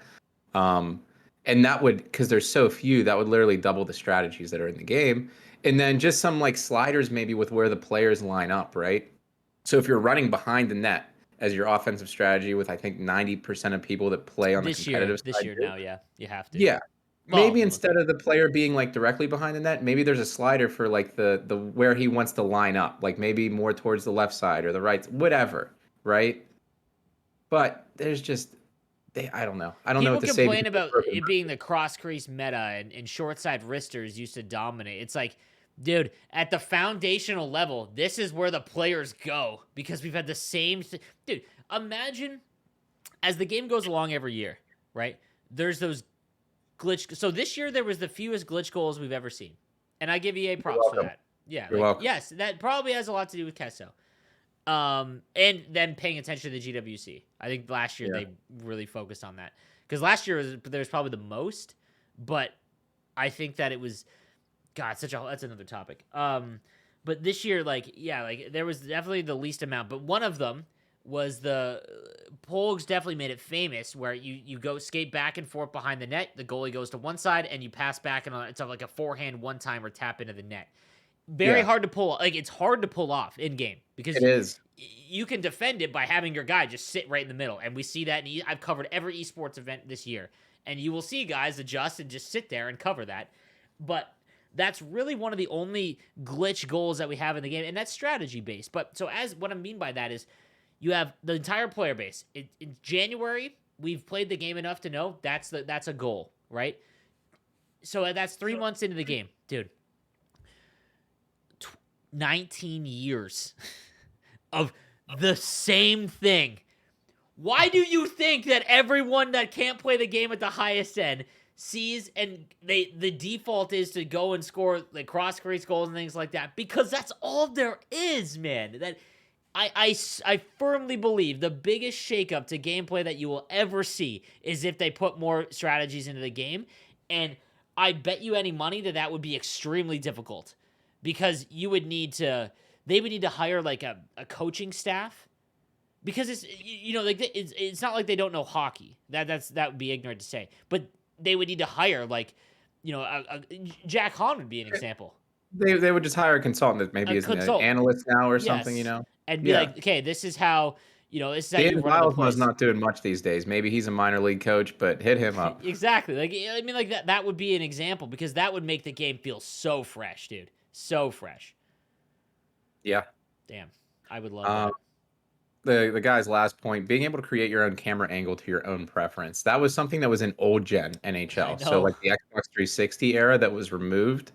Um, and that would, because there's so few, that would literally double the strategies that are in the game. And then just some like sliders, maybe with where the players line up, right? So if you're running behind the net as your offensive strategy, with I think 90% of people that play on the competitive This side year do, now, yeah, you have to. yeah. Well, Maybe for the most instead part. of the player being like directly behind the net, maybe there's a slider for like the where he wants to line up, like maybe more towards the left side or the right, whatever, right? But there's just I don't know. I don't know People what to say complain because it's about broken. it being the cross crease meta and short side wristers used to dominate. It's like, dude, at the foundational level, this is where the players go because we've had the same dude, imagine as the game goes along every year, right? There's those glitch. So this year there was the fewest glitch goals we've ever seen. And I give EA You're props for welcome. that. Yeah, You're like welcome. yes, that probably has a lot to do with Kesso. And then paying attention to the GWC. I think last year Yeah. they really focused on that because last year there was probably the most, but I think that it was God. That's another topic. But this year, like yeah, like there was definitely the least amount, but one of them was the Pogues definitely made it famous where you go skate back and forth behind the net, the goalie goes to one side and you pass back and it's like a forehand one time or tap into the net. Very Yeah, hard to pull. Like it's hard to pull off in game because it is. you can defend it by having your guy just sit right in the middle, and we see that. I've covered every esports event this year, and you will see guys adjust and just sit there and cover that. But that's really one of the only glitch goals that we have in the game, and that's strategy based. But so as what I mean by that is, you have the entire player base. In January, we've played the game enough to know that's a goal, right? So that's 3 months into the game, dude. 19 years of the same thing. Why do you think that everyone that can't play the game at the highest end sees and the default is to go and score like cross crease goals and things like that? Because that's all there is, man. That I firmly believe the biggest shakeup to gameplay that you will ever see is if they put more strategies into the game, and I bet you any money that would be extremely difficult because they would need to hire like a coaching staff because it's like it's not like they don't know hockey. That would be ignorant to say, but they would need to hire like Jack Hahn would be an example. They would just hire a consultant that maybe A is an consultant, analyst now or something, you yes, know? and be Yeah. like, okay, this is how you Dan run into Bilesma's plays. not doing much these days. Maybe he's a minor league coach, but hit him up. Exactly. Like I mean, like that would be an example because that would make the game feel so fresh, dude. So fresh. Yeah. Damn, I would love Um, that. the guy's last point, being able to create your own camera angle to your own preference. That was something that was in old gen I NHL. So know. like the Xbox 360 era that was removed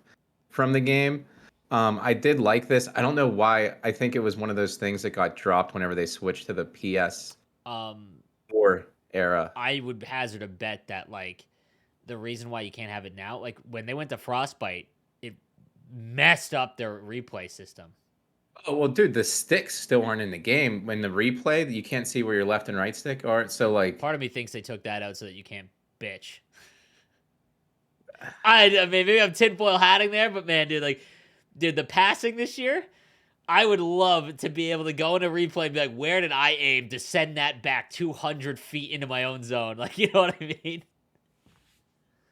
from the game. I did like this. I don't know why. I think it was one of those things that got dropped whenever they switched to the Um, PS4 era. I would hazard a bet that like the reason why you can't have it now, like when they went to Frostbite, it messed up their replay system. Oh well, dude, the sticks still aren't in the game. When the replay, you can't see where your left and right stick are. So like, Part of me thinks they took that out so that you can't bitch. I mean, maybe I'm tinfoil hatting there, but man, dude, the passing this year, I would love to be able to go in a replay and be like, where did I aim to send that back 200 feet into my own zone? Like, you know what I mean?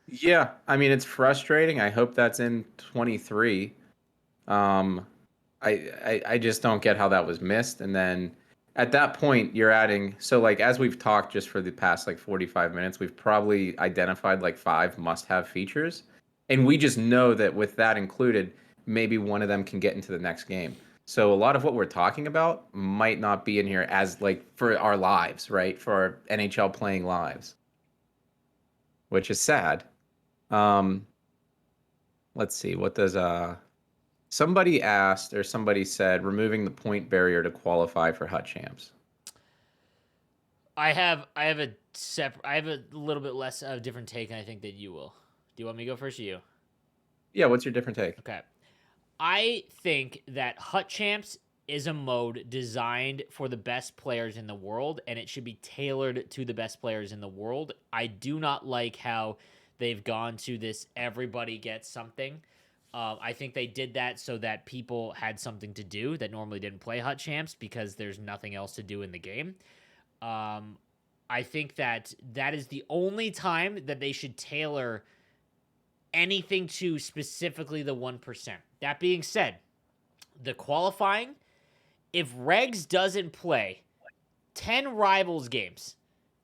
Yeah, I mean it's frustrating. I hope that's in 23. Um, I just don't get how that was missed. And then at that point, you're adding. So like as we've talked just for the past like 45 minutes, we've probably identified like 5 must-have features, and we just know that with that included, maybe one of them can get into the next game. So a lot of what we're talking about might not be in here as like for our lives, right? For our NHL playing lives, which is sad. Um, let's see. What does somebody asked or somebody said removing the point barrier to qualify for Hut Champs. I have a little bit less of a different take, I think, than you will. Do you want me to go first or you? Yeah, what's your different take? Okay. I think that Hut Champs is a mode designed for the best players in the world, and it should be tailored to the best players in the world. I do not like how they've gone to this everybody gets something. I think they did that so that people had something to do that normally didn't play Hut Champs because there's nothing else to do in the game. Um, I think that that is the only time that they should tailor anything to specifically the 1%. That being said, the qualifying, if Regs doesn't play 10 rivals games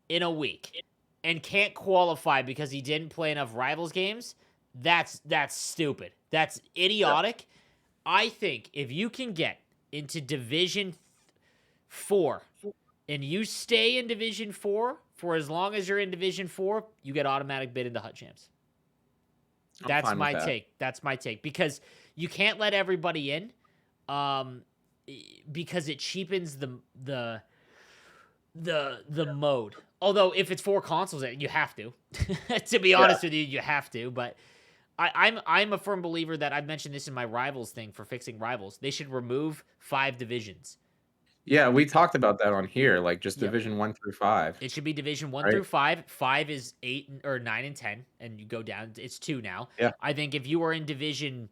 in a week and can't qualify because he didn't play enough rivals games, that's stupid. That's idiotic. I think if you can get into Division 4 and you stay in Division 4 for as long as you're in Division 4, you get automatic bid into Hut Champs. That's my take. That's my take. Because you can't let everybody in, because it cheapens the mode. Although if it's 4 consoles, you have to. To be honest with you, you have to. But I'm a firm believer that I've mentioned this in my rivals thing for fixing rivals. They should remove 5 divisions. Yeah, we talked about that on here, like just Yep. Division 1 through 5. It should be Division 1 Right? through 5. 5 is 8 or 9 and 10, and you go down. It's 2 now. Yeah. I think if you were in Division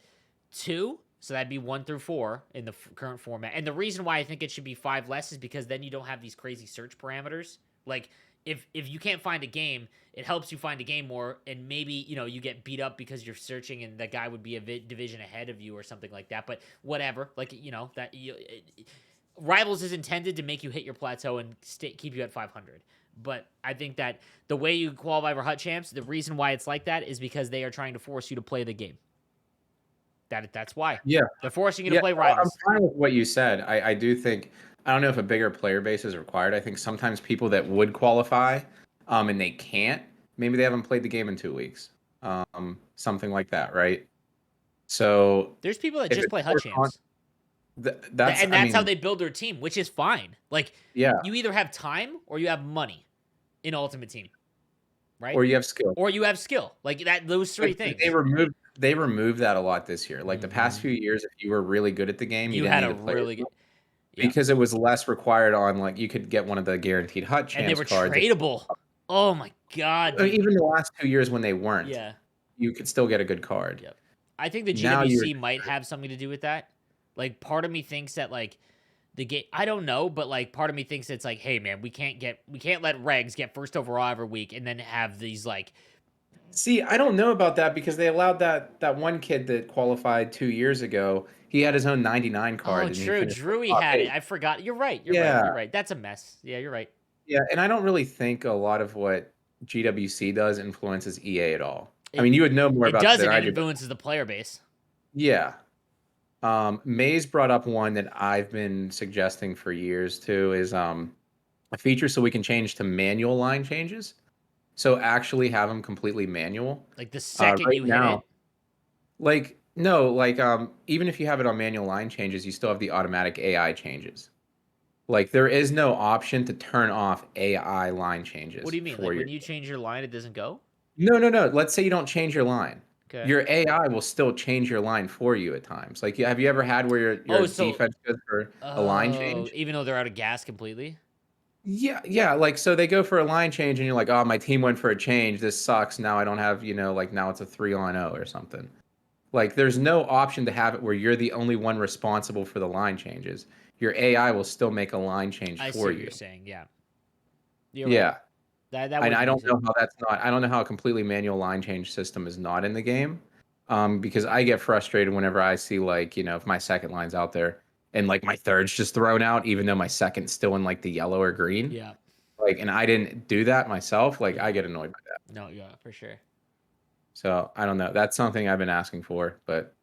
2, so that'd be 1 through 4 in the current format. And the reason why I think it should be 5 less is because then you don't have these crazy search parameters. Like if you can't find a game, it helps you find a game more, and maybe you get beat up because you're searching and that guy would be a division ahead of you or something like that. But whatever, like that Rivals is intended to make you hit your plateau and keep you at 500. But I think that the way you qualify for Hut Champs, the reason why it's like that is because they are trying to force you to play the game. That's why. Yeah. They're forcing you to play Rivals. I'm fine with what you said. I do think, I don't know if a bigger player base is required. I think sometimes people that would qualify and they can't, maybe they haven't played the game in 2 weeks. Something like that, right? So there's people that just play Hut Champs. That's how they build their team, which is fine. Like, yeah, you either have time or you have money in Ultimate Team, right? or you have skill, Like that, those 3 things. They removed that a lot this year. Like the past few years, if you were really good at the game, you didn't had need a to play really good. Yeah. Because it was less required on like you could get one of the guaranteed Hut Champs and they were cards. Tradable. Oh my god! Dude. Even the last 2 years when they weren't, yeah, you could still get a good card. Yep. I think the GWC might have something to do with that. Like, part of me thinks that like the game. I don't know, but like part of me thinks it's like, hey man, we can't let Regs get first overall every week and then have these like. See, I don't know about that because they allowed that one kid that qualified 2 years ago. He had his own 99 card. Oh, true. Drewy had it. I forgot. You're right. You're right. That's a mess. Yeah, you're right. Yeah, and I don't really think a lot of what GWC does influences EA at all. I mean, you would know more about that than I do. It influences the player base. Yeah. Maze brought up one that I've been suggesting for years too, is a feature so we can change to manual line changes. So actually have them completely manual. Like the second you hit it? Like, no, like even if you have it on manual line changes, you still have the automatic AI changes. Like there is no option to turn off AI line changes. What do you mean? Like when you change your line, it doesn't go? No. Let's say you don't change your line. Okay. Your AI will still change your line for you at times. Like, have you ever had where your defense goes for a line change? Even though they're out of gas completely? Yeah. Like, so they go for a line change, and you're like, oh, my team went for a change. This sucks. Now I don't have, like now it's a 3-on-0 or something. Like, there's no option to have it where you're the only one responsible for the line changes. Your AI will still make a line change I see for what you're you. saying. Yeah, you're right. Yeah. That And would I make don't sense. know how that's not. I don't know how a completely manual line change system is not in the game, because I get frustrated whenever I see, like, if my second line's out there and like my third's just thrown out, even though my second's still in like the yellow or green. Yeah, Like, and I didn't do that myself. Like, I yeah. get annoyed by that. No, yeah, for sure. So I don't know. That's something I've been asking for, but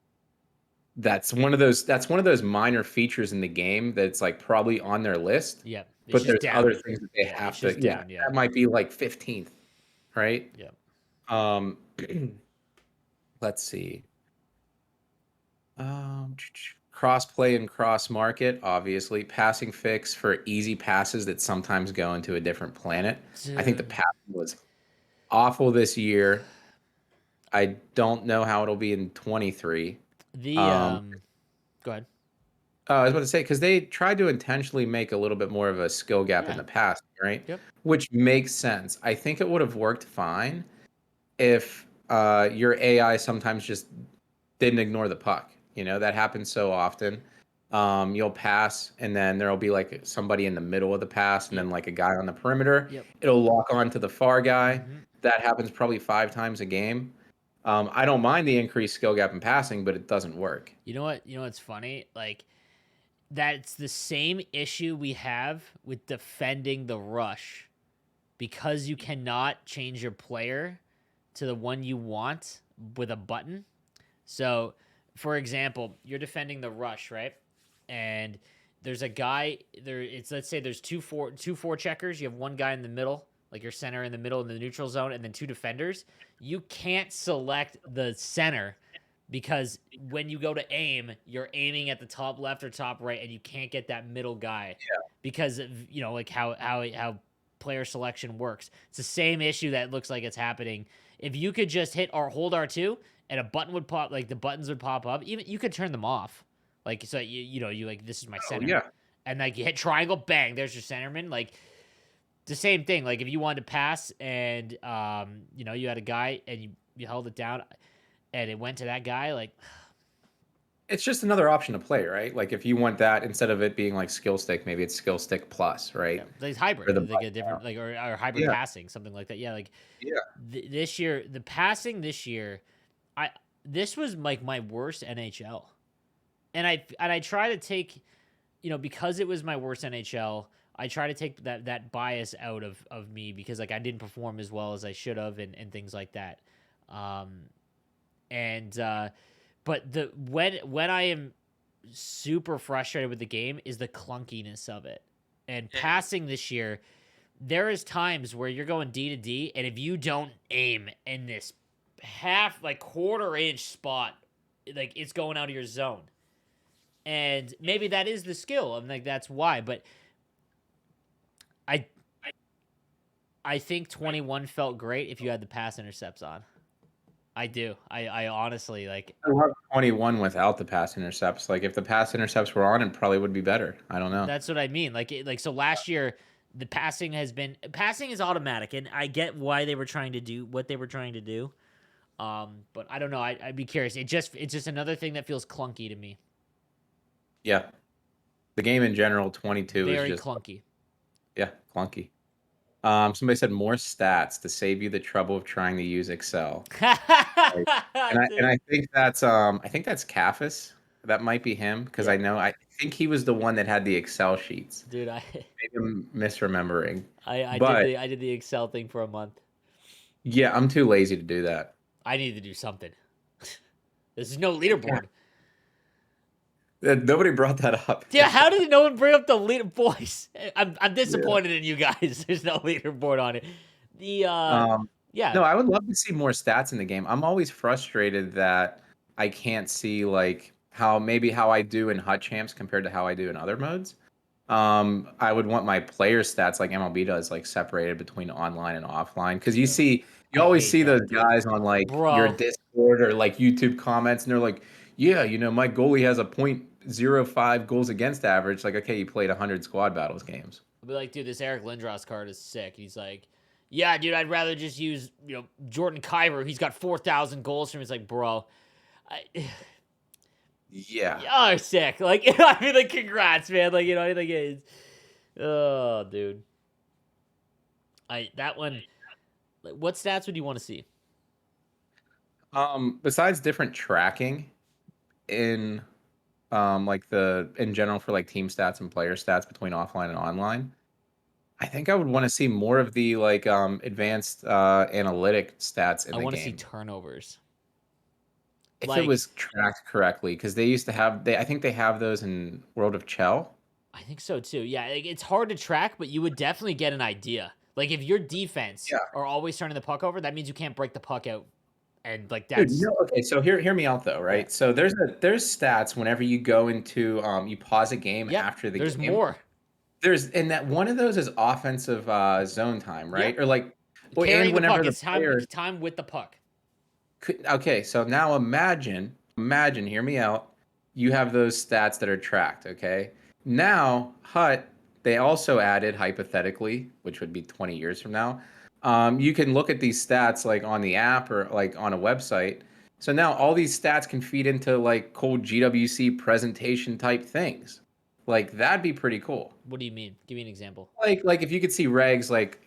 that's one of those minor features in the game that's like probably on their list, Yeah, it's but just there's other down. things that they Yeah, it's have to. just Yeah, down. Yeah, that might be like 15th, right? yeah. Um, let's see. Cross play and cross market, obviously. Passing fix for easy passes that sometimes go into a different planet. I think the Dude, passing was awful this year. I don't know how it'll be in 23. the Um, go ahead. I was about to say, because they tried to intentionally make a little bit more of a skill gap in Yeah. the past, right? Yep. Which makes sense. I think it would have worked fine if your AI sometimes just didn't ignore the puck. That happens so often. You'll pass, and then there'll be like somebody in the middle of the pass, and Yep. then like a guy on the perimeter. Yep. It'll lock on to the far guy. Mm-hmm. That happens probably 5 times a game. I don't mind the increased skill gap in passing, but it doesn't work. You know what? You know what's funny? Like that's the same issue we have with defending the rush because you cannot change your player to the one you want with a button. So, for example, you're defending the rush, right? And there's a guy there. It's let's say there's two four checkers. You have one guy in the middle, like your center in the middle in the neutral zone, and then two defenders. You can't select the center because when you go to aim, you're aiming at the top left or top right, and you can't get that middle guy because of, like how player selection works. It's the same issue that looks like it's happening. If you could just hit or hold R2 and a button would pop, like the buttons would pop up, even you could turn them off. Like so you like this is my Oh center. yeah. And like you hit triangle, bang, there's your centerman. Like the same thing. Like if you wanted to pass and you had a guy and you held it down and it went to that guy, like It's just another option to play, right? Like if you want that instead of it being like skill stick, maybe it's skill stick plus, yeah, right? like Or hybrid, the like a button down. different like or hybrid Yeah, passing, something like that. Yeah, like yeah. this year, the passing this year, I this was like my worst NHL, and I try to take, because it was my worst NHL, I try to take that bias out of me because like I didn't perform as well as I should have and things like that, um, and but the when I am super frustrated with the game is the clunkiness of it, and passing this year there is times where you're going D to D, and if you don't aim in this half, like quarter-inch spot, like it's going out of your zone. And maybe that is the skill. I'm like, that's why. But I I think 21 felt great if you had the pass intercepts on. I do. I honestly like. I love 21 without the pass intercepts. Like if the pass intercepts were on, it probably would be better. I don't know. That's what I mean. Like so last year. The passing is automatic, and I get why they were trying to do what they were trying to do. But I don't know. I'd be curious. It's just another thing that feels clunky to me. Yeah. The game in general, 22 is Very just, clunky. yeah, clunky. Somebody said more stats to save you the trouble of trying to use Excel. Like, and I think that's Cafis. That might be him because Yeah, I think he was the one that had the Excel sheets. dude. Maybe I'm misremembering. I did But the Excel thing for a month. yeah, I'm too lazy to do that. I need to do something. This is no Yeah. leaderboard. Nobody brought that up. Yeah, how did no one bring up the leader boys? I'm Yeah. disappointed in you guys. There's no leaderboard on it. The Um, yeah, no, I would love to see more stats in the game. I'm always frustrated that I can't see like how I do in Hut Champs compared to how I do in other modes. I would want my player stats like MLB does, like separated between online and offline. Because you I always hate see those that, dude. guys on like your Bro, Discord or like YouTube comments, and they're like, "Yeah, my goalie has a .05 goals against average." Like, okay, you played 100 squad battles games. I'll be like, dude, this Eric Lindros card is sick. He's like, yeah, dude, I'd rather just use, Jordan Kyber. He's got 4,000 goals from him. It's like, bro, I, Yeah. you're sick. Like, I mean, like, congrats, man. Like, you know, I think it's, oh, dude. That one. Like, what stats would you want to see? Besides different tracking in like the in general for like team stats and player stats between offline and online, I think I would want to see more of the like advanced analytic stats in I the want to see game. turnovers. If it Like, was tracked correctly, because they used to have I think they have those in World of Chel. I think so too. Yeah, like, it's hard to track, but you would definitely get an idea. Like, if your defense Yeah. are always turning the puck over, that means you can't break the puck out, and like Dude, that's okay, so hear me out though, yeah, right? So there's stats whenever you go into you pause a game yep. after the There's game. more. There's and that one of those is offensive zone time, right? Yep. Or like and Carrying the whenever puck. the It's time. player Time with the puck. okay, so now imagine, hear me out. You have those stats that are tracked, okay? Now, Hut, they also added hypothetically, which would be 20 years from now. You can look at these stats like on the app or like on a website. So now all these stats can feed into like cool GWC presentation type things. Like that'd be pretty cool. What do you mean? Give me an example. Like if you could see regs like,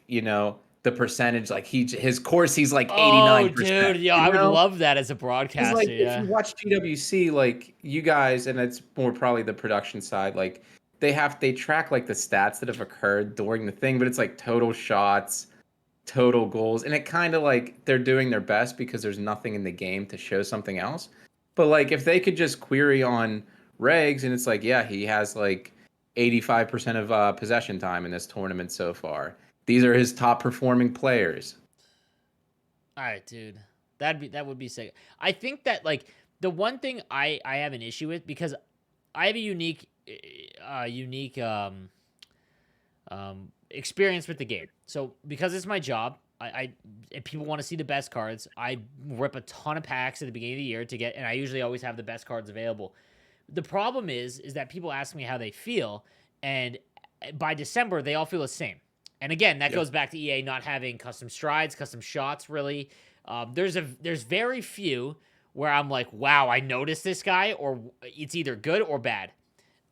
the percentage like his course he's like Oh, 89%, dude, yeah, you I would know? love that as a Because like broadcaster. if Yeah. you watch GWC, like you guys, and it's more probably the production side, like they track like the stats that have occurred during the thing, but it's like total shots, total goals, and it kind of like they're doing their best because there's nothing in the game to show something else. But like if they could just query on regs and it's like, yeah, he has like 85% of possession time in this tournament so far. These are his top performing players. All right, dude. That would be sick. I think that like the one thing I have an issue with because I have a unique experience with the game. So because it's my job, I if people want to see the best cards, I rip a ton of packs at the beginning of the year to get, and I usually always have the best cards available. The problem is that people ask me how they feel, and by December they all feel the same. And again, that Yeah. goes back to EA not having custom strides, custom shots. Really, there's very few where I'm like, wow, I noticed this guy, or it's either good or bad.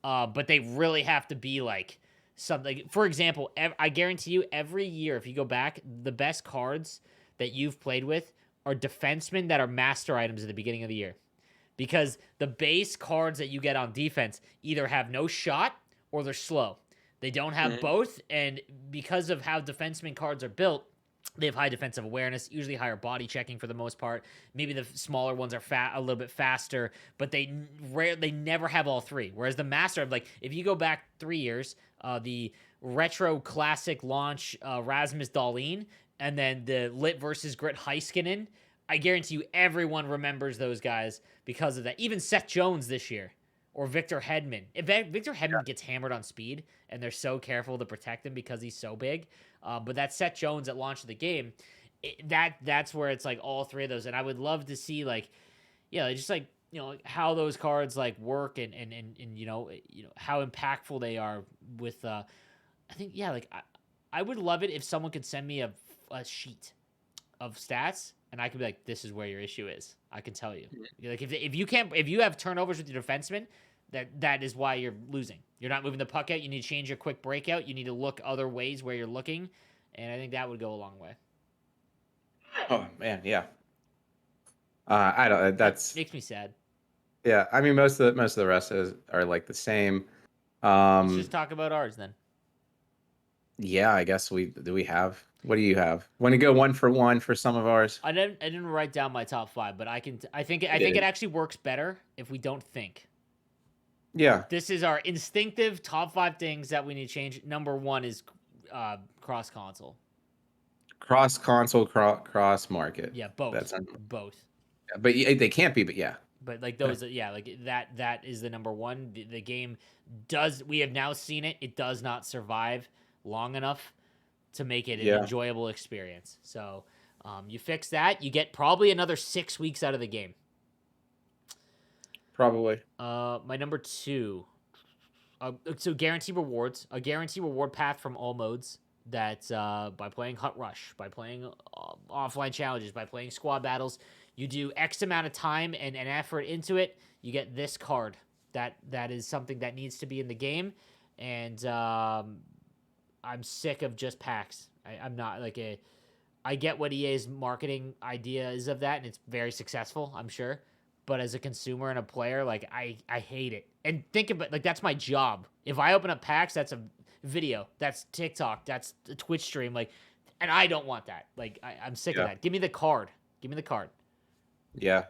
But they really have to be like something. For example, I guarantee you, every year if you go back, the best cards that you've played with are defensemen that are master items at the beginning of the year because the base cards that you get on defense either have no shot or they're slow. They don't have Mhm. both, and because of how defenseman cards are built, they have high defensive awareness, usually higher body checking for the most part. Maybe the smaller ones are a little bit faster, but they never have all three. Whereas the master, like if you go back 3 years, the retro classic launch Rasmus Dahlin, and then the lit versus grit Heiskanen, I guarantee you everyone remembers those guys because of that. Even Seth Jones this year or Victor Hedman. If Victor Hedman gets hammered on speed and they're so careful to protect him because he's so big, but that Seth Jones at launch of the game, that's where it's like all three of those. And I would love to see like, yeah, just like how those cards like work and how impactful they are with. I think yeah, like I would love it if someone could send me a sheet of stats and I could be like, this is where your issue is. I can tell you. Like if you have turnovers with your defenseman, that is why you're losing. You're not moving the puck out. You need to change your quick breakout. You need to look other ways where you're looking, and I think that would go a long way. Oh man, yeah. I don't. That That's makes me sad. yeah. I mean, most of the rest are like the same. Let's just Um, talk about ours then. yeah. I guess we do. We have. What do you have? Want to go one for one for some of ours? I didn't write down my top five, but I I think it did. actually works better if we don't think. Yeah. This is our instinctive top five things that we need to change. Number one is cross console. Cross console, cross market. Yeah, both, That's both. but they can't be. But yeah. But like those, yeah, like that is the number one. The game does. We have now seen it. It does not survive long enough to make it an Yeah. enjoyable experience. So you fix that, you get probably another 6 weeks out of the game. Probably. My number two. So guarantee rewards, a guarantee reward path from all modes. That by playing Hut Rush, by playing offline challenges, by playing squad battles, You do X amount of time and effort into it, you get this card. That is something that needs to be in the game, and I'm sick of just packs. I'm not like a. I get what EA's marketing idea is of that, and it's very successful, I'm sure. But as a consumer and a player, like I hate it. And think about like that's my job. If I open up packs, that's a video, that's TikTok, that's a Twitch stream, like, and I don't want that. Like I'm sick of Yeah. that. Give me the card. Give me the card. Yeah.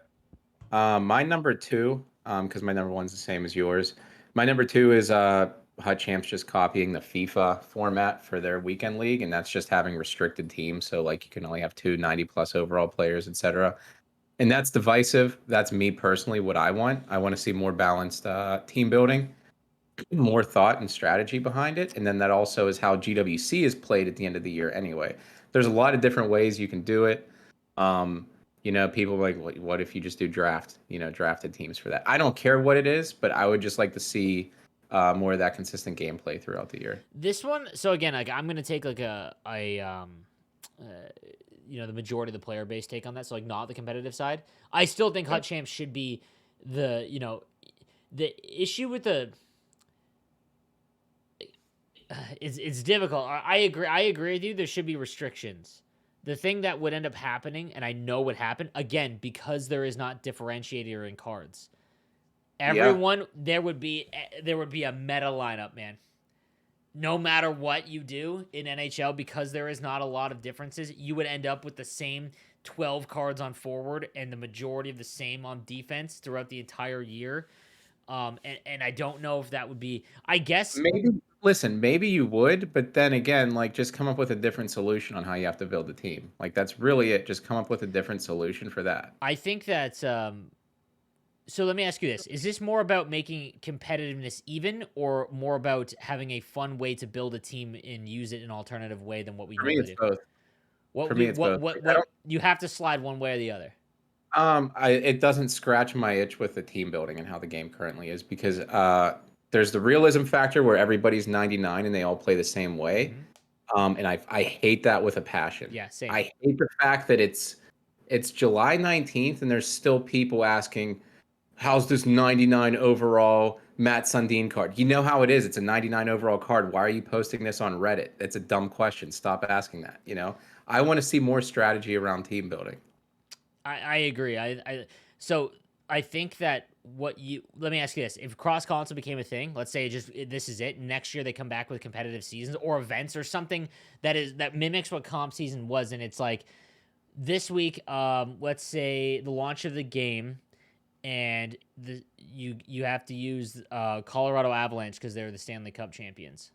My number two, because my number one's the same as yours. My number two is HUT Champs just copying the FIFA format for their weekend league, and that's just having restricted teams. So like you can only have two 90+ overall players, etc. And that's divisive. That's me personally, what I want. I want to see more balanced team building, more thought and strategy behind it. And then that also is how GWC is played at the end of the year anyway. There's a lot of different ways you can do it. Um, people are like, what if you just do draft, drafted teams for that? I don't care what it is, but I would just like to see more of that consistent gameplay throughout the year. This one, so again, like I'm gonna take like uh, the majority of the player base take on that. So like not the competitive side. I still think Yeah. HUT Champs should be the issue with the. It's difficult. I agree. I agree with you. There should be restrictions. The thing that would end up happening, and I know would happen again because there is not differentiator in cards. Yeah. Everyone there would be a meta lineup, man. No matter what you do in NHL, because there is not a lot of differences, you would end up with the same 12 cards on forward and the majority of the same on defense throughout the entire year. And I don't know if that would be. I guess Maybe, listen, maybe you would, but then again, like just come up with a different solution on how you have to build a team. Like that's really it. Just come up with a different solution for that. I think that. So let me ask you this: is this more about making competitiveness even, or more about having a fun way to build a team and use it in an alternative way than what we For me, normally it's do? both. What For we me, it's both. Like, I what you have to slide one way or the other. it doesn't scratch my itch with the team building and how the game currently is because there's the realism factor where everybody's 99 and they all play the same way. Mm-hmm. And I hate that with a passion. Yeah, same. I hate the fact that it's July 19th and there's still people asking, how's this 99 overall Matt Sundin card? You know how it is. It's a 99 overall card. Why are you posting this on Reddit? It's a dumb question. Stop asking that. I want to see more strategy around team building. I agree. So I think that let me ask you this: if cross console became a thing, let's say this is it. Next year they come back with competitive seasons or events or something that mimics what comp season was, and it's like this week. Let's say the launch of the game, and you have to use Colorado Avalanche because they're the Stanley Cup champions.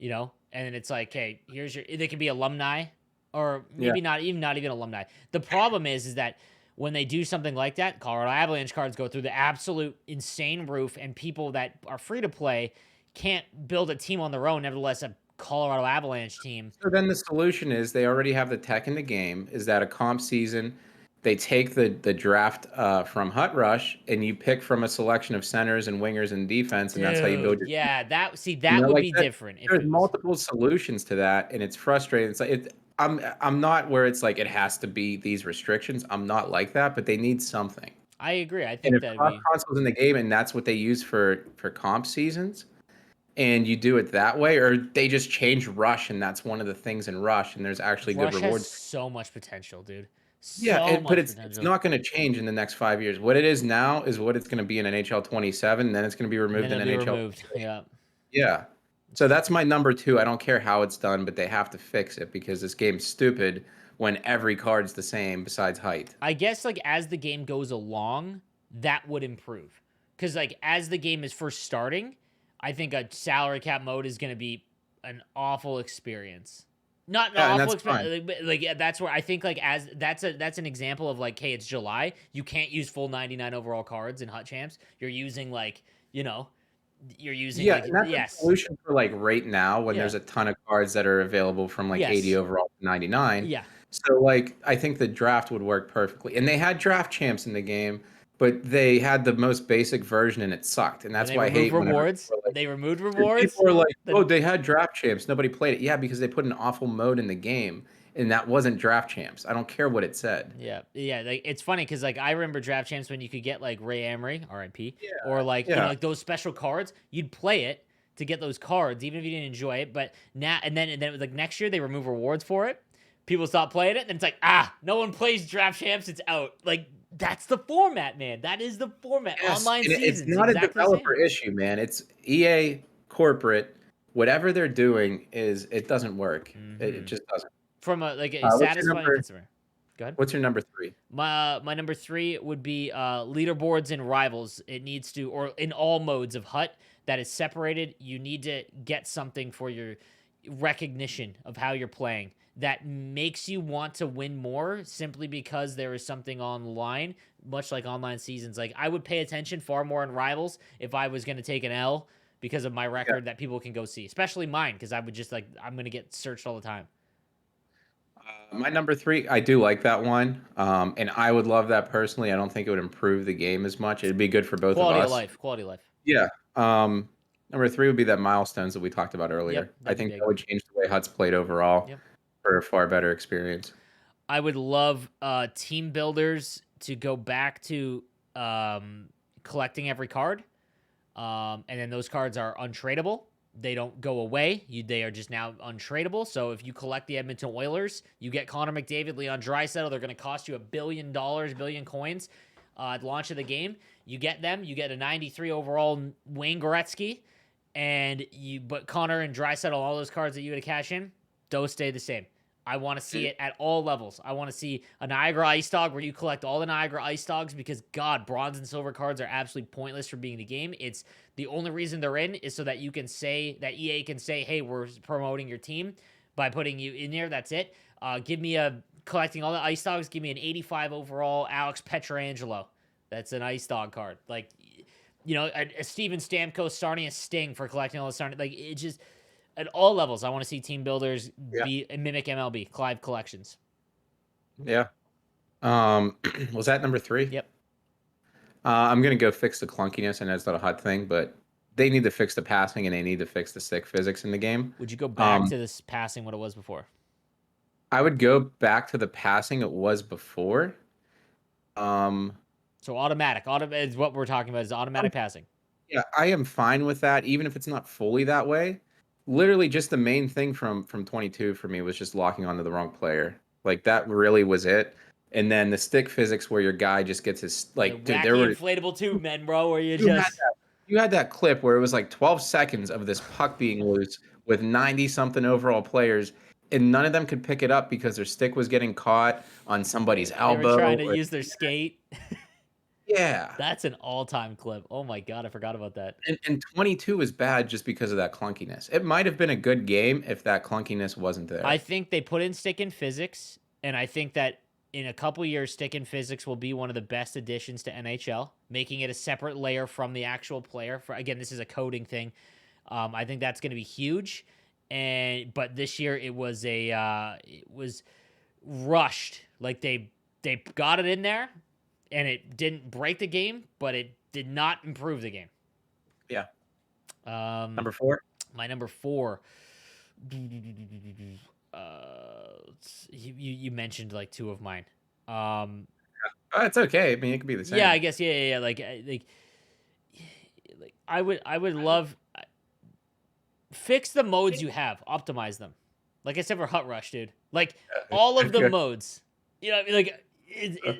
And then it's like, hey, they can be alumni or Yeah. maybe not even alumni. The problem is that when they do something like that, Colorado Avalanche cards go through the absolute insane roof, and people that are free to play can't build a team on their own. Nevertheless, a Colorado Avalanche team. So then the solution is they already have the tech in the game. Is that a comp season? They take the draft from Hut Rush and you pick from a selection of centers and wingers and defense, and that's how you build Dude, your yeah, that would like be that. different if There's it was. multiple solutions to that, and it's frustrating. It's like I'm not where it's like it has to be these restrictions. I'm not like that, but they need something. I agree. I And think if that'd cross be. consoles in the game, and that's what they use for comp seasons, and you do it that way, or they just change Rush, and that's one of the things in Rush, and there's actually good Rush has rewards. so much potential, dude. Yeah, So but much it's potential. not going to change in the next 5 years. What it is now is what it's going to be in NHL 27, then it's going to be And then removed in it'll be NHL. removed. Yeah. Yeah. So that's my number two. I don't care how it's done, but they have to fix it because this game's stupid when every card's the same besides height. I guess like as the game goes along, that would improve. Cause like as the game is first starting, I think a salary cap mode is gonna be an awful experience. Not an Yeah, and awful that's fine. experience. Like yeah, that's where I think like as that's an example of like, hey, it's July. You can't use full 99 overall cards in Hut Champs. You're using like, you know, you're using Yeah, like and that's a yes. solution for like right now when Yeah. there's a ton of cards that are available from like 80 Yes. overall to 99. Yeah. So like I think the draft would work perfectly. And they had draft champs in the game, but they had the most basic version and it sucked. And And that's they why I remove hate whenever rewards. They removed people rewards. are like, The "Oh, they had draft champs. Nobody played it." Yeah, because they put an awful mode in the game and that wasn't draft champs. I don't care what it said. Yeah, yeah. Like it's funny because like I remember draft champs when you could get like Ray Emery, R.I.P., Yeah, or like yeah. like those special cards. You'd play it to get those cards, even if you didn't enjoy it. But now and then it was like next year they remove rewards for it. People stop playing it, and it's like no one plays draft champs. It's out. Like that's the format, man. That is the format. Yes, Online and it's seasons, not a exactly the same. developer issue, man. It's EA corporate. Whatever they're doing it doesn't work. It just doesn't. From like a What's your satisfying number? consumer. Go ahead. What's your number 3? My number 3 would be leaderboards and rivals. It needs to, or in all modes of hut that is separated. You need to get something for your recognition of how you're playing that makes you want to win more simply because there is something online, much like online seasons. Like I would pay attention far more in rivals if I was going to take an L because of my Yeah. record that people can go see, especially mine, because I would just like I'm going to get searched all the time. My number 3, I do like that one, and I would love that personally. I don't think it would improve the game as much. It'd be good for both of Quality of us. life, quality of life. Yeah. Number 3 would be that milestones that we talked about earlier. Yep, I that'd be think big. that would change the way Huts played overall Yep. for a far better experience. I would love team builders to go back to collecting every card, and then those cards are untradeable. They don't go away. They are just now untradeable. So if you collect the Edmonton Oilers, you get Connor McDavid, Leon Draisaitl. They're going to cost you $1 billion, billion coins at launch of the game. You get them. You get a 93 overall Wayne Gretzky, but Connor and Draisaitl, all those cards that you would cash in, those stay the same. I want to see it at all levels. I want to see a Niagara Ice Dog where you collect all the Niagara Ice Dogs because, God, bronze and silver cards are absolutely pointless for being the game. It's the only reason they're in is so that you can say, that EA can say, hey, we're promoting your team by putting you in there. That's it. Collecting all the Ice Dogs, give me an 85 overall Alex Petrangelo. That's an Ice Dog card. Like, a Steven Stamkos starting a Sting for collecting all the starting. Like, it just... At all levels, I want to see team builders mimic MLB, Clive collections. Yeah. Was that number 3? Yep. I'm gonna go fix the clunkiness, and that's not a hot thing, but they need to fix the passing and they need to fix the stick physics in the game. Would you go back to this passing what it was before? I would go back to the passing it was before. So automatic is what we're talking about, is automatic passing. Yeah, I am fine with that, even if it's not fully that way. Literally, just the main thing from 22 for me was just locking onto the wrong player. Like that really was it. And then the stick physics where your guy just gets his like, the dude, wacky inflatable tube men, bro, where you had that clip where it was like 12 seconds of this puck being loose with 90 something overall players, and none of them could pick it up because their stick was getting caught on somebody's elbow. They were trying to use their skate. Yeah. That's an all-time clip. Oh my God, I forgot about that. And 22 is bad just because of that clunkiness. It might have been a good game if that clunkiness wasn't there. I think they put in stick and physics, and I think that in a couple years, stick and physics will be one of the best additions to NHL, making it a separate layer from the actual player. Again, this is a coding thing. I think that's going to be huge. But this year it was rushed. Like they got it in there, and it didn't break the game, but it did not improve the game. Yeah. Number 4? My number 4. You mentioned like 2 of mine. It's okay. I mean, it could be the same. Yeah, I guess. Yeah. Like I would love fix the modes you have, optimize them. Like I said for Hut Rush, dude. Like all of the modes. You know what I mean? Like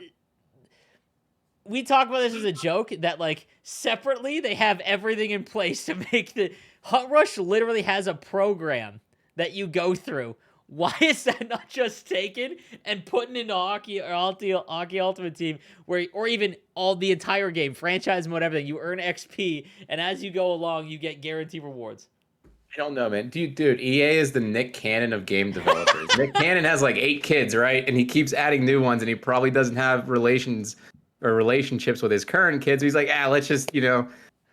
we talk about this as a joke that like separately they have everything in place to make the Hut Rush literally has a program that you go through. Why is that not just taken and put into Hockey Ultimate Team, or even all the entire game, franchise mode, everything? You earn XP, and as you go along, you get guaranteed rewards. I don't know, man. Dude, EA is the Nick Cannon of game developers. Nick Cannon has like 8 kids, right? And he keeps adding new ones, and he probably doesn't have relationships with his current kids. He's like, let's just,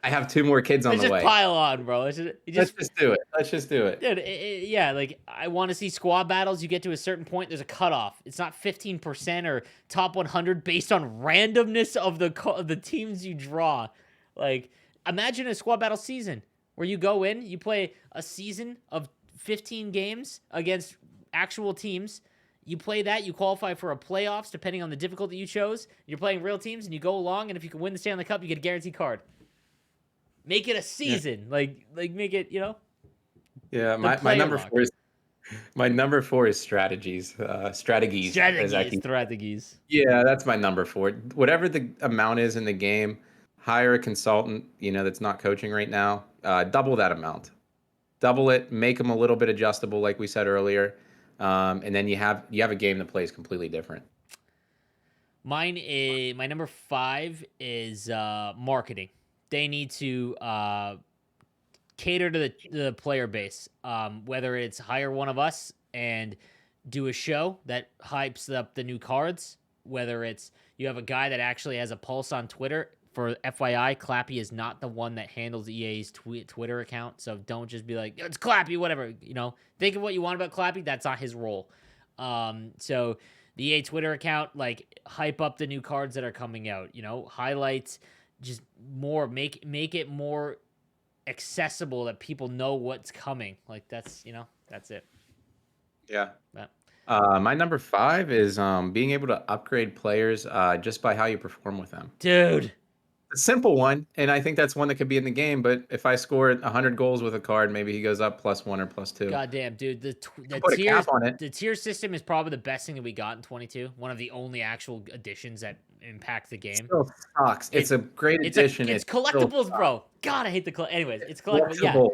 I have 2 more kids on the way. Let's just pile on, bro. Let's just do it. Let's just do it. Dude, yeah, like, I want to see squad battles. You get to a certain point, there's a cutoff. It's not 15% or top 100 based on randomness of the teams you draw. Like, imagine a squad battle season where you go in, you play a season of 15 games against actual teams, You play that, you qualify for a playoffs depending on the difficulty you chose. You're playing real teams, and you go along, and if you can win the Stanley Cup, you get a guaranteed card. Make it a season, like make it, Yeah, the my player number luck. 4 is my number 4 is strategies. Strategies, as I keep. Strategies. Yeah, that's my number 4. Whatever the amount is in the game, hire a consultant. That's not coaching right now. Double that amount. Double it. Make them a little bit adjustable, like we said earlier, and then you have a game that plays completely different. Mine is my number 5 is marketing. They need to cater to the player base. Whether it's hire one of us and do a show that hypes up the new cards, whether it's you have a guy that actually has a pulse on Twitter. For FYI, Clappy is not the one that handles EA's Twitter account, so don't just be like, it's Clappy, whatever. Think of what you want about Clappy. That's not his role. So the EA Twitter account, like, hype up the new cards that are coming out. Highlights, just more, make it more accessible that people know what's coming. Like, that's it. Yeah. But, My number 5 is being able to upgrade players just by how you perform with them. dude. A simple one, and I think that's one that could be in the game. But if I score 100 goals with a card, maybe he goes up +1 or +2. Goddamn, dude. The Put a cap on it. The tier system is probably the best thing that we got in 22. One of the only actual additions that impact the game. Still sucks. It's a great addition. It's collectibles, bro. God, I hate anyways, it's collectibles. Yeah.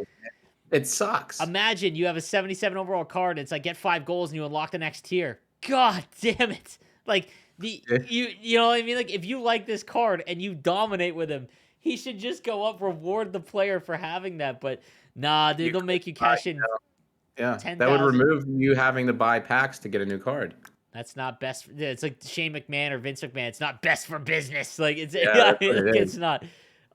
It sucks. Imagine you have a 77 overall card. It's like get 5 goals and you unlock the next tier. God damn it! Like you know what I mean? Like if you like this card and you dominate with him, he should just go up, reward the player for having that. But nah, dude, they'll make you cash in. Yeah, 10,000. that would remove you having to buy packs to get a new card. That's not best. It's like Shane McMahon or Vince McMahon. It's not best for business. Like it's it's not.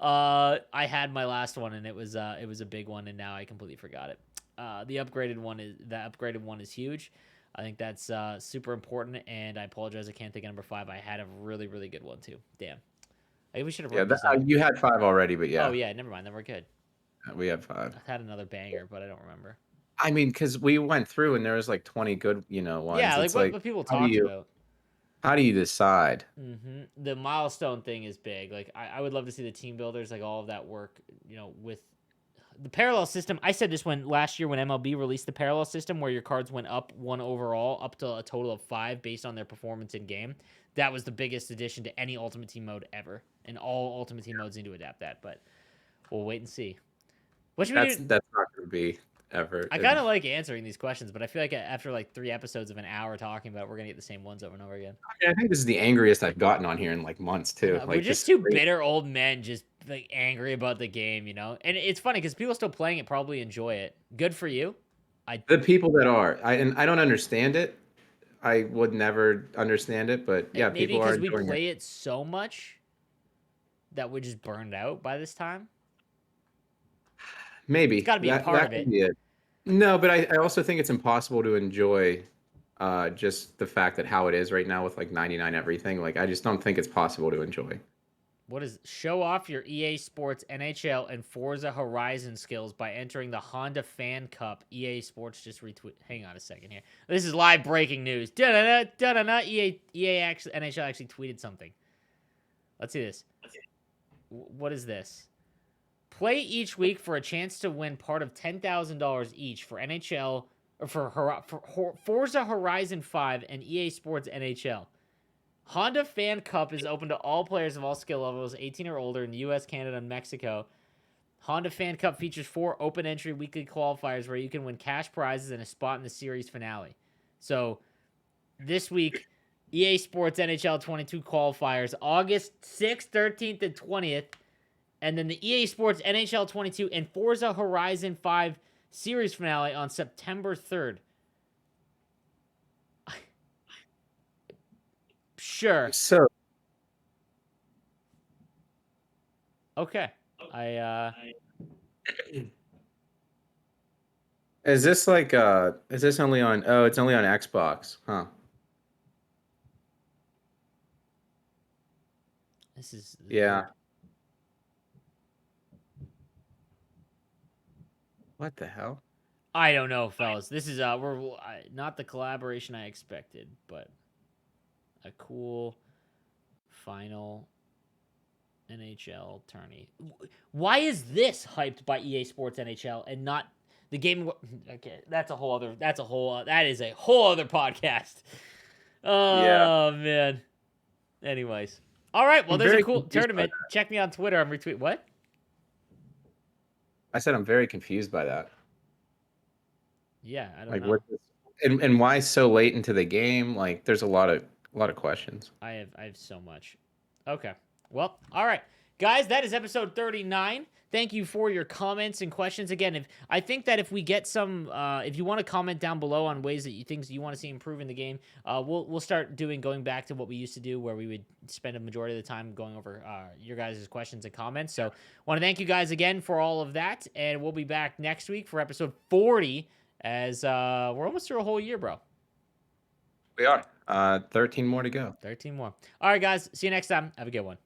I had my last one and it was a big one and now I completely forgot it. The upgraded one is huge. I think that's super important and I apologize I can't think of number 5. I had a really really good one too. Damn. I think we should have. Yeah, you had 5 already, but yeah. Oh yeah, never mind. Then we're good. We had 5. I had another banger, but I don't remember. I mean, because we went through and there was like 20 good, ones. Yeah, like what people talked about. How do you decide? Mm-hmm. The milestone thing is big. Like I would love to see the team builders, like all of that work, with the parallel system. I said this last year when MLB released the parallel system where your cards went up 1 overall, up to a total of 5 based on their performance in game. That was the biggest addition to any Ultimate Team mode ever, and all Ultimate Team modes need to adapt that. But we'll wait and see. What should we do? That's not going to be ever. I kind of like answering these questions, but I feel like after like 3 episodes of an hour talking about it, we're going to get the same ones over and over again. I think this is the angriest I've gotten on here in like months too. We're just two bitter old men just like angry about the game, And it's funny because people still playing it probably enjoy it. Good for you. The people that are, I don't understand it. I would never understand it, but yeah, maybe people are because we enjoying play it so much that we're just burned out by this time. Maybe it's got to be a part of it. No, but I also think it's impossible to enjoy just the fact that how it is right now with like 99 everything. Like I just don't think it's possible to enjoy. What is show off your EA Sports NHL and Forza Horizon skills by entering the Honda Fan Cup? EA Sports just retweet. Hang on a second here. This is live breaking news. EA NHL actually tweeted something. Let's see this. What is this? Play each week for a chance to win part of $10,000 each for NHL or for Forza Horizon 5 and EA Sports NHL. Honda Fan Cup is open to all players of all skill levels, 18 or older in the US, Canada, and Mexico. Honda Fan Cup features 4 open entry weekly qualifiers where you can win cash prizes and a spot in the series finale. So this week, EA Sports NHL 22 qualifiers, August 6th, 13th, and 20th. And then the EA Sports NHL 22 and Forza Horizon 5 series finale on September 3rd. Sure. So. Okay. Is this like is this only on it's only on Xbox, huh? This is yeah. What the hell? I don't know, fellas. This is we're not the collaboration I expected, but a cool final NHL tourney. Why is this hyped by EA Sports NHL and not the game? Okay, that is a whole other podcast. Yeah. Oh man. Anyways, all right. Well, I'm there's a very cool confused by tournament. that. Check me on Twitter. I'm retweet. What? I said I'm very confused by that. Yeah, I don't Like, know. and why so late into the game? Like, there's a lot of questions. I have so much. Okay. Well, all right. Guys, that is episode 39. Thank you for your comments and questions. Again, I think that if we get some, if you want to comment down below on ways that you want to see improve in the game, we'll start going back to what we used to do, where we would spend a majority of the time going over your guys' questions and comments. So, want to thank you guys again for all of that, and we'll be back next week for episode 40, as we're almost through a whole year, bro. We are. 13 more to go. 13 more. All right, guys. See you next time. Have a good one.